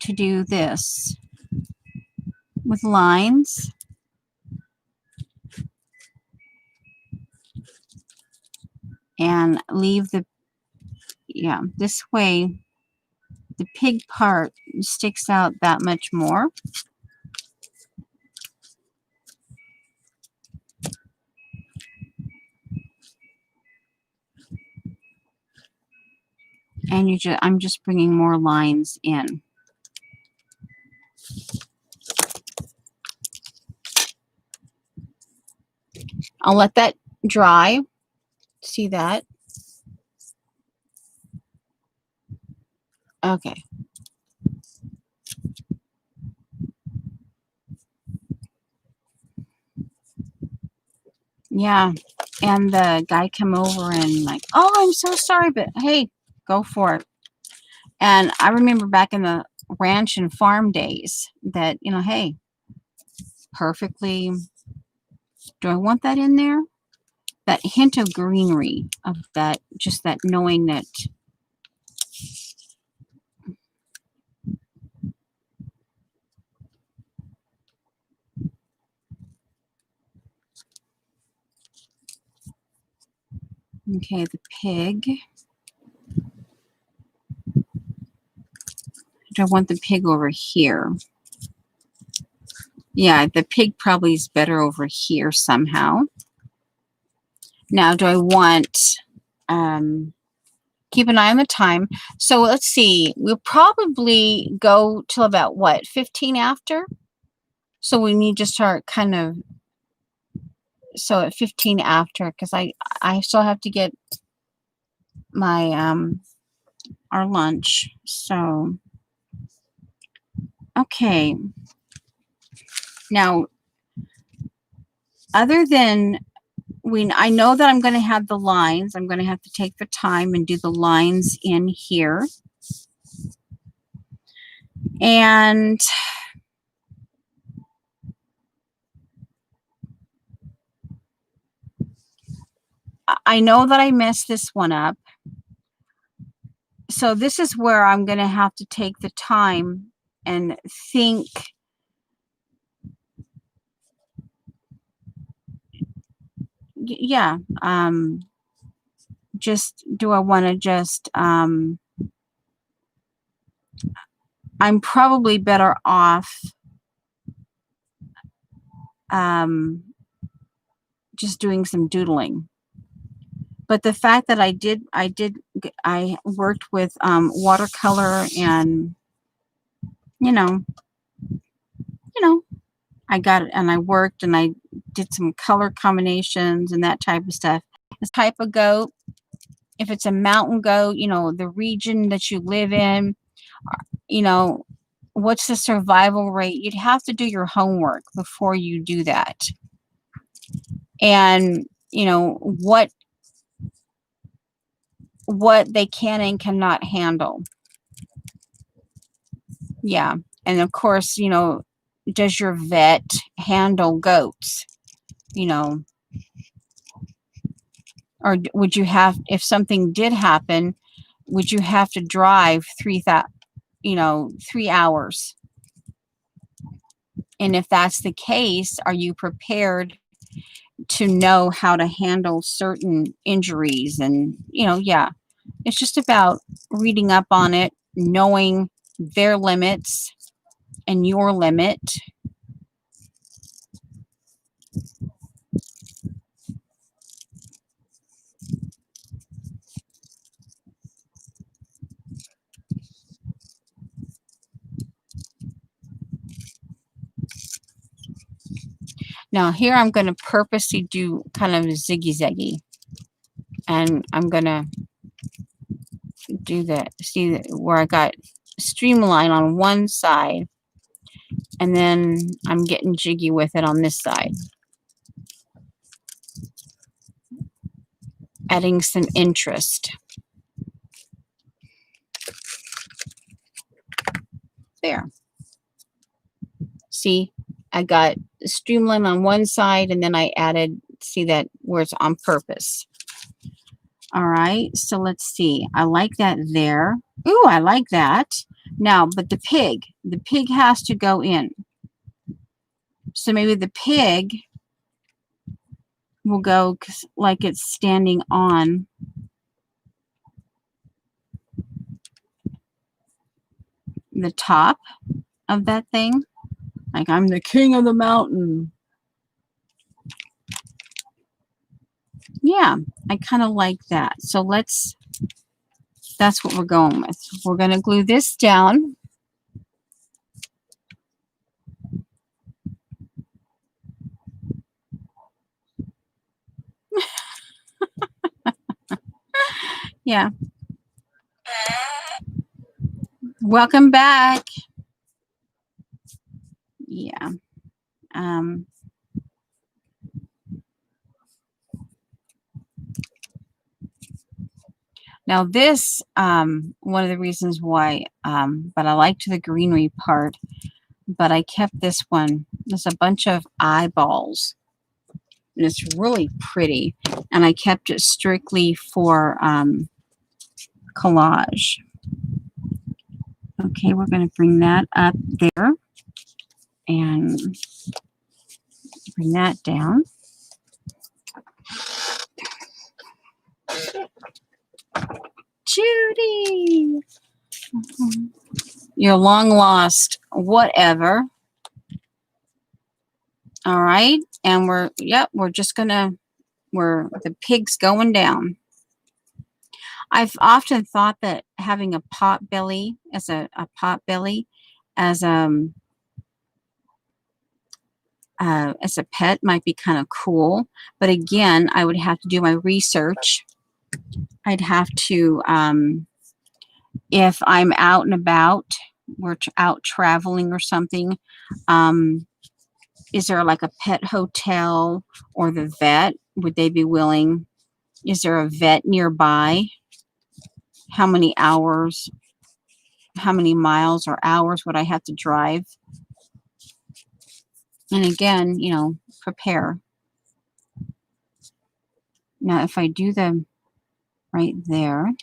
to do this with lines. And leave the, yeah, this way the pig part sticks out that much more. And I'm just bringing more lines in. I'll let that dry. See that? Okay. Yeah. And the guy come over and like, oh, I'm so sorry, but hey, go for it. And I remember back in the ranch and farm days that, you know, hey, perfectly. Do I want that in there? That hint of greenery, of that, just that knowing that. Okay, the pig. Do I want the pig over here? Yeah, the pig probably is better over here somehow. Now, do I want, keep an eye on the time. So let's see, we'll probably go till about what, 15 after? So we need to start kind of, so at 15 after, because I still have to get my, our lunch. So, okay. Now, other than, I know that I'm going to have the lines. I'm going to have to take the time and do the lines in here. And I know that I messed this one up. So this is where I'm going to have to take the time and think. Yeah. Just, do I want to just, I'm probably better off just doing some doodling. But the fact that I worked with watercolor, and you know, I got it, and I worked and I did some color combinations and that type of stuff. This type of goat, if it's a mountain goat, you know, the region that you live in, you know, what's the survival rate? You'd have to do your homework before you do that. And, you know, what they can and cannot handle. Yeah. And of course, you know, does your vet handle goats? You know, or would you have, if something did happen, would you have to drive 3 hours? And if that's the case, are you prepared to know how to handle certain injuries? And, you know, yeah, it's just about reading up on it, knowing their limits and your limit. Now here I'm going to purposely do kind of ziggy-zaggy, and I'm going to do that. See where I got streamline on one side, and then I'm getting jiggy with it on this side, adding some interest. There. See, I got streamline on one side, and then I added, see that where it's on purpose. All right, so let's see. I like that there. Ooh, I like that. Now, but the pig has to go in. So maybe the pig will go like it's standing on the top of that thing. Like, I'm the king of the mountain. Yeah, I kind of like that. So let's That's what we're going with. We're going to glue this down. Yeah. Welcome back. Yeah. Um, Now this, one of the reasons why, but I liked the greenery part, but I kept this one. There's a bunch of eyeballs, and it's really pretty. And I kept it strictly for collage. Okay, we're going to bring that up there and bring that down. Judy! Your long lost whatever. All right, and we're just gonna, the pig's going down. I've often thought that having a pot belly as a pot belly as a pet might be kind of cool, but again, I would have to do my research. I'd have to, if I'm out and about, we're out traveling or something, is there like a pet hotel or the vet? Would they be willing? Is there a vet nearby? How many hours, how many miles or hours would I have to drive? And again, you know, prepare. Now, if I do them right there,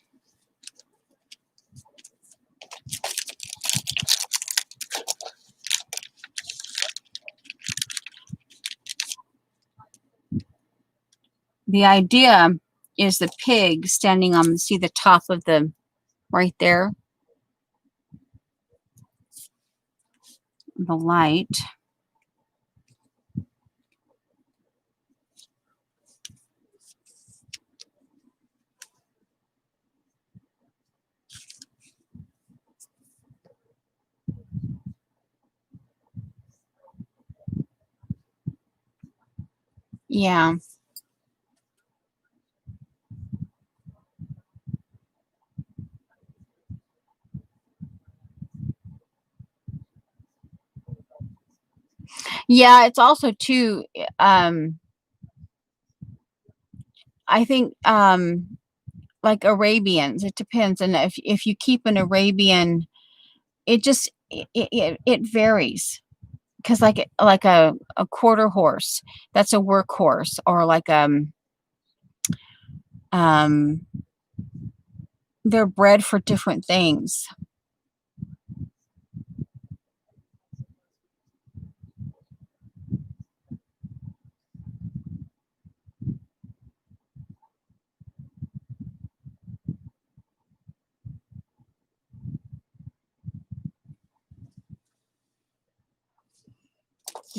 the idea is the pig standing on, see the top of the, right there, the light. Yeah. Yeah, it's also too, I think, like Arabians, it depends. And if you keep an Arabian, it just, it varies. Because like a quarter horse, that's a workhorse, or like um they're bred for different things.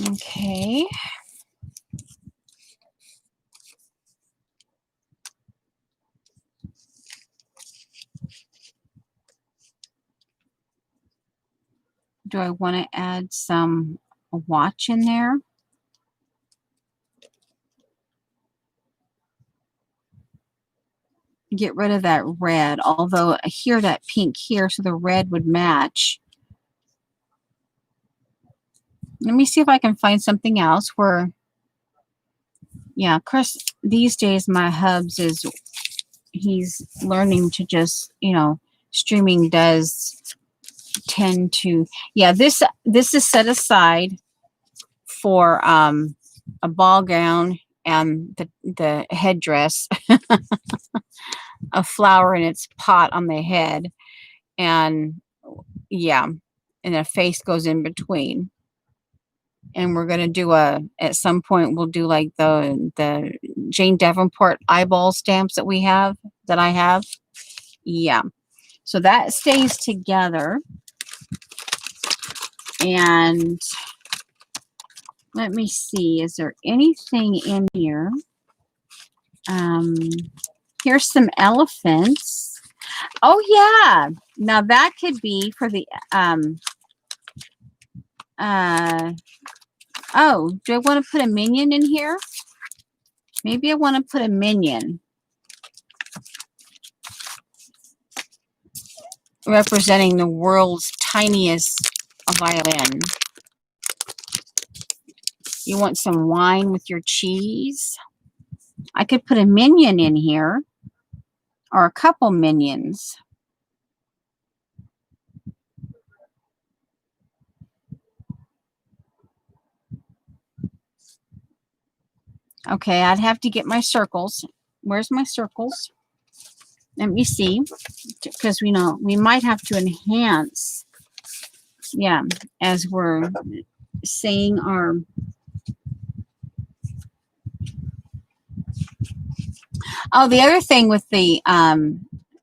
Okay. Do I want to add some watch in there? Get rid of that red, although I hear that pink here, so the red would match. Let me see if I can find something else where, yeah, of course, these days my hubs is, he's learning to just, you know, streaming does tend to, yeah, this is set aside for a ball gown and the headdress, a flower in its pot on the head, and yeah, and a face goes in between. And we're gonna do at some point we'll do like the Jane Davenport eyeball stamps that we have, that I have. Yeah, so that stays together. And let me see, is there anything in here? Here's some elephants. Oh yeah. Now that could be for the oh, do I want to put a minion in here? Maybe I want to put a minion representing the world's tiniest violin. You want some wine with your cheese? I could put a minion in here or a couple minions. Okay, I'd have to get my circles. Where's my circles? Let me see, because we know we might have to enhance, yeah, as we're saying our. Oh, the other thing with the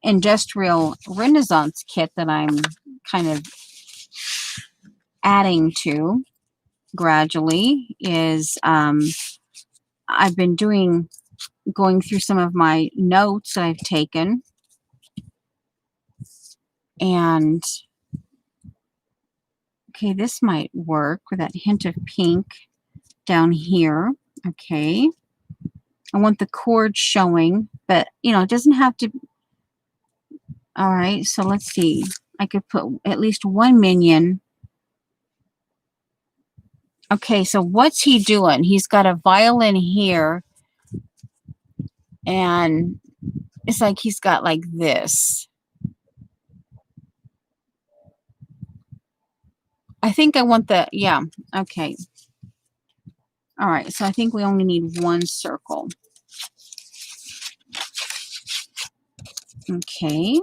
Industrial Renaissance kit that I'm kind of adding to gradually is I've been going through some of my notes that I've taken, and okay, this might work with that hint of pink down here. Okay, I want the chord showing, but you know, it doesn't have to. All right, so let's see. I could put at least one minion. Okay, so what's he doing? He's got a violin here, and it's like he's got like this. I think I want the, yeah, okay. All right, so I think we only need one circle. Okay.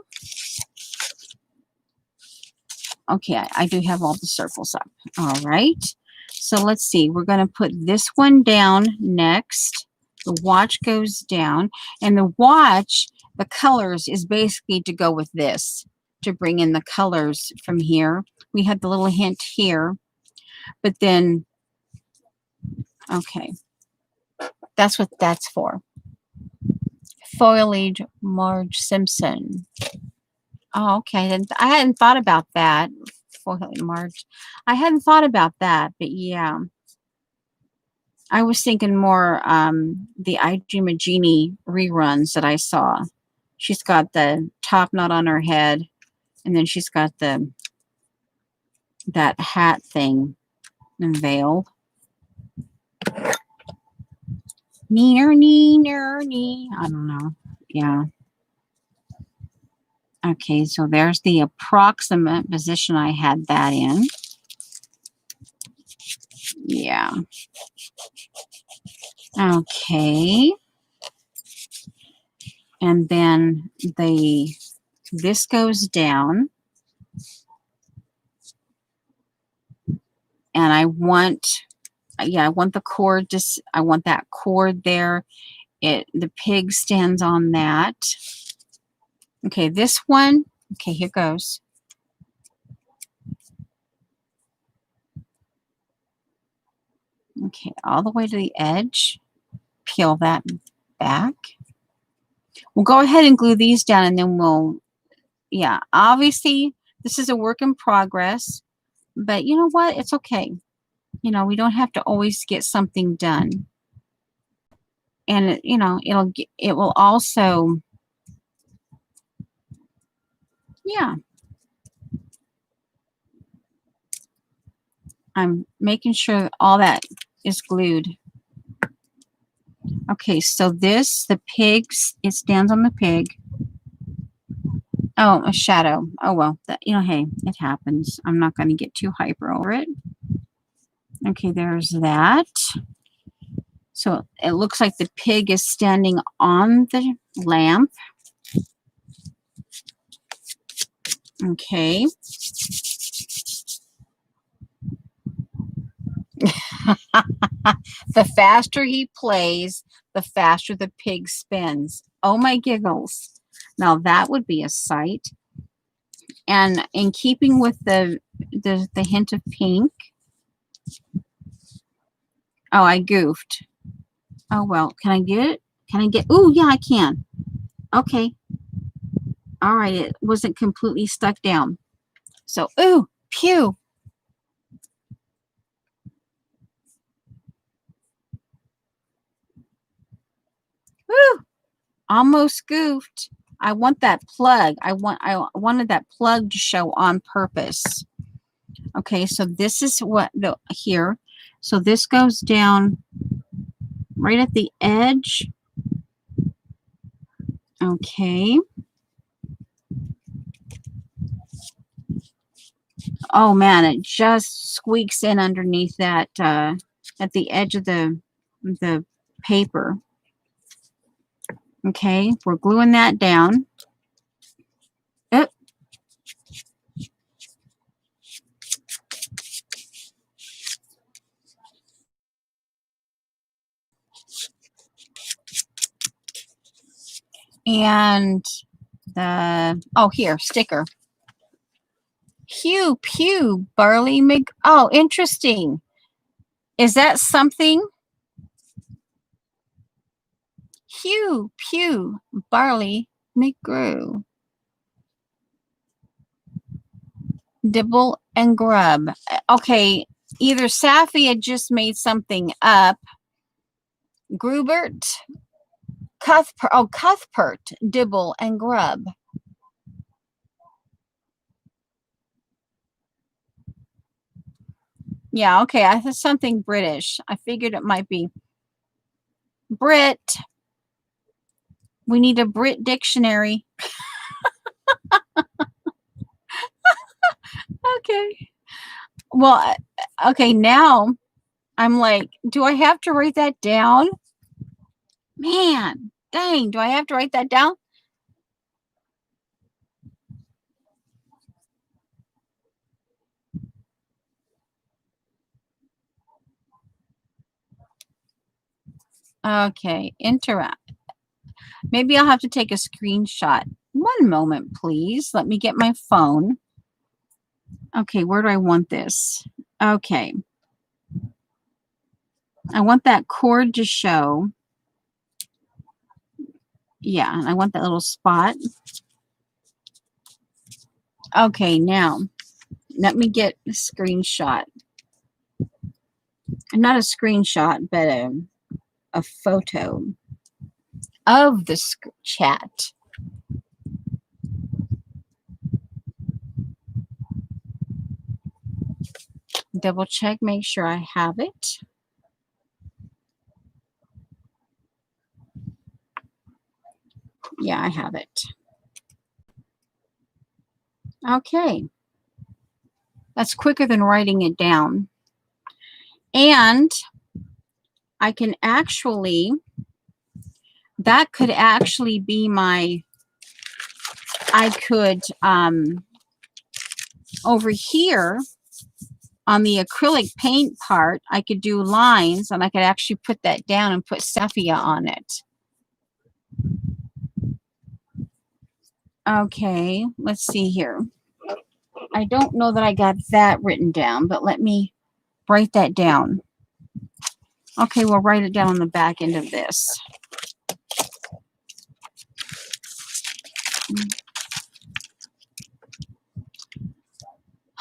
Okay, I do have all the circles up. All right. So let's see. We're going to put this one down next. The watch goes down. And the watch, the colors is basically to go with this, to bring in the colors from here. We had the little hint here. But then, okay. That's what that's for. Foliage Marge Simpson. Oh, okay. Then I hadn't thought about that. Foliage Marge. I hadn't thought about that, but yeah. I was thinking more the I Dream of Jeannie reruns that I saw. She's got the top knot on her head, and then she's got that hat thing unveiled. Neener, neener, nee. I don't know. Yeah. Okay, so there's the approximate position I had that in. Yeah. Okay. And then this goes down. And I want, yeah, I want the cord, just, I want that cord there. The pig stands on that. Okay, this one, okay, here goes. Okay, all the way to the edge. Peel that back. We'll go ahead and glue these down, and then we'll, yeah, obviously this is a work in progress, but you know what? It's okay. You know, we don't have to always get something done. And, you know, it will also, yeah. I'm making sure all that is glued. Okay, so the pigs, it stands on the pig. Oh, a shadow. Oh, well, you know, hey, it happens. I'm not going to get too hyper over it. Okay, there's that. So it looks like the pig is standing on the lamp. Okay. The faster he plays, the faster the pig spins. Oh my giggles. Now that would be a sight. And in keeping with the hint of pink. Oh, I goofed. Oh well, can I get it? Can I get, oh yeah, I can. Okay. All right, it wasn't completely stuck down. So, ooh, pew. Woo, almost goofed. I want that plug. I wanted that plug to show on purpose. Okay, so this is what the here. So this goes down right at the edge. Okay. Oh man, it just squeaks in underneath that at the edge of the paper. Okay, we're gluing that down. Oh. And here, sticker. Pew, pew, Barley Mc. Oh, interesting. Is that something? Pew, pew, Barley McGrew. Dibble and grub. Okay, either Safi had just made something up. Grubert, Cuthbert, Dibble and grub. Yeah, okay, I thought something British. I figured it might be Brit. We need a Brit dictionary. Okay. Well, okay, now I'm like, do I have to write that down? Man, dang, do I have to write that down? Okay, interact. Maybe I'll have to take a screenshot. One moment, please. Let me get my phone. Okay, where do I want this? Okay. I want that cord to show. Yeah, I want that little spot. Okay, now let me get a screenshot. Not a screenshot, but a photo of the chat. Double check, make sure I have it. Yeah, I have it. Okay. That's quicker than writing it down. And I can actually, that could actually be my, I could, over here on the acrylic paint part, I could do lines and I could actually put that down and put sepia on it. Okay, let's see here. I don't know that I got that written down, but let me write that down. Okay, we'll write it down on the back end of this.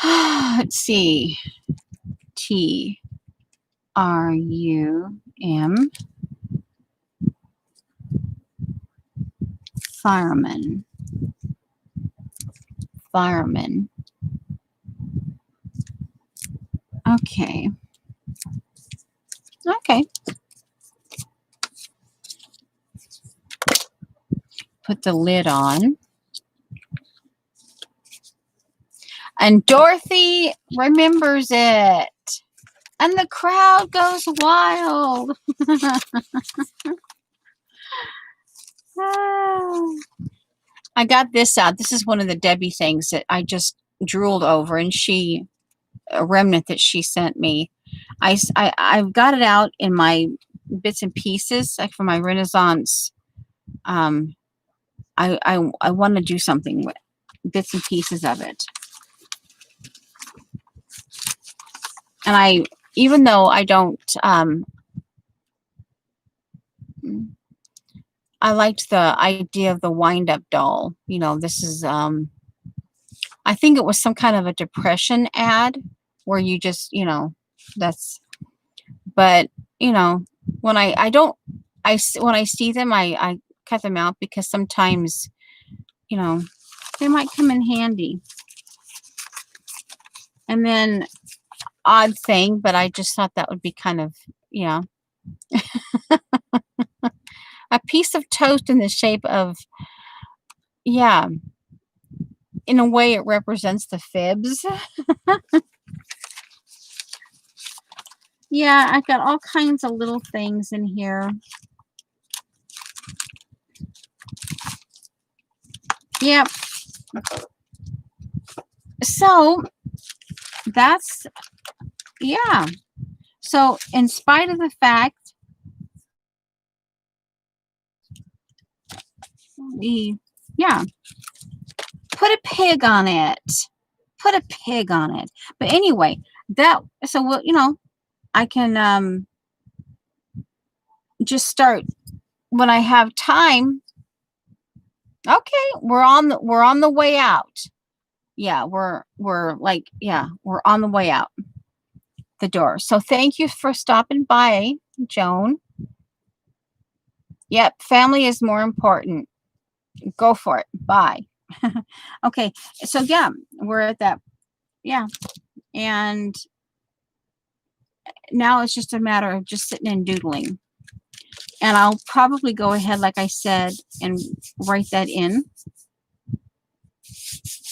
Let's see. TRUM. Fireman. Fireman. Okay. Okay. Put the lid on. And Dorothy remembers it. And the crowd goes wild. I got this out. This is one of the Debbie things that I just drooled over, and a remnant that she sent me. I've got it out in my bits and pieces, like for my Renaissance. I want to do something with bits and pieces of it. And even though I don't, I liked the idea of the wind-up doll. You know, this is I think it was some kind of a depression ad where you just, you know, that's, but you know, when I don't, when I see them, I cut them out because sometimes, you know, they might come in handy. And then odd thing, but I just thought that would be kind of, yeah, a piece of toast in the shape of, yeah, in a way it represents the fibs. Yeah, I've got all kinds of little things in here. Yep. So that's, yeah. So in spite of the fact, yeah, put a pig on it. Put a pig on it. But anyway, that, so what, you know, I can just start when I have time. Okay, we're on the way out. Yeah, we're like, yeah, we're on the way out the door. So thank you for stopping by, Joan. Yep, family is more important. Go for it. Bye. Okay, so yeah, we're at that. Yeah, and now it's just a matter of just sitting and doodling. And I'll probably go ahead, like I said, and write that in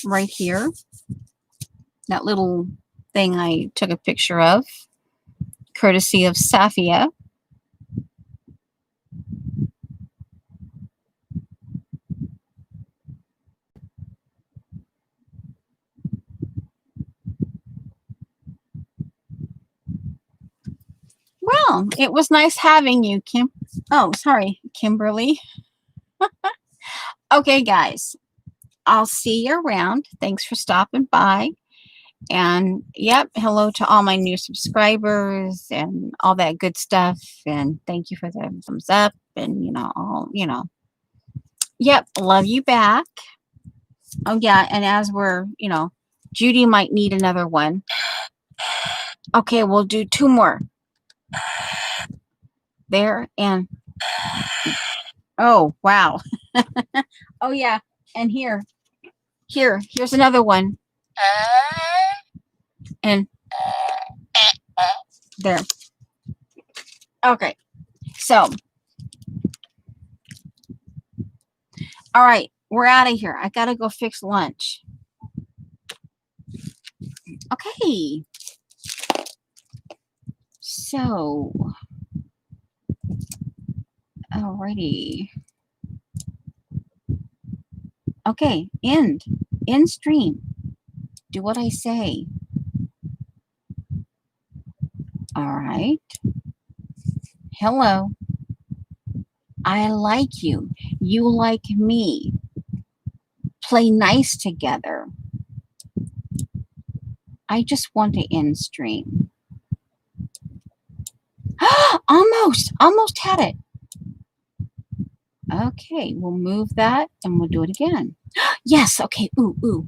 right here. That little thing I took a picture of, courtesy of Safia. Well, it was nice having you, Kim. Oh, sorry, Kimberly. Okay, guys, I'll see you around. Thanks for stopping by. And yep, hello to all my new subscribers and all that good stuff. And thank you for the thumbs up and, you know, all, you know. Yep, love you back. Oh, yeah, and as we're, you know, Judy might need another one. Okay, we'll do 2 more. There and, oh, wow. Oh, yeah, and here's another one. And there. Okay, so, all right, we're out of here. I gotta go fix lunch. Okay. So, alrighty. Okay, end stream. Do what I say. All right. Hello. I like you. You like me. Play nice together. I just want to end stream. Almost had it. Okay, we'll move that and we'll do it again. Yes, okay, ooh.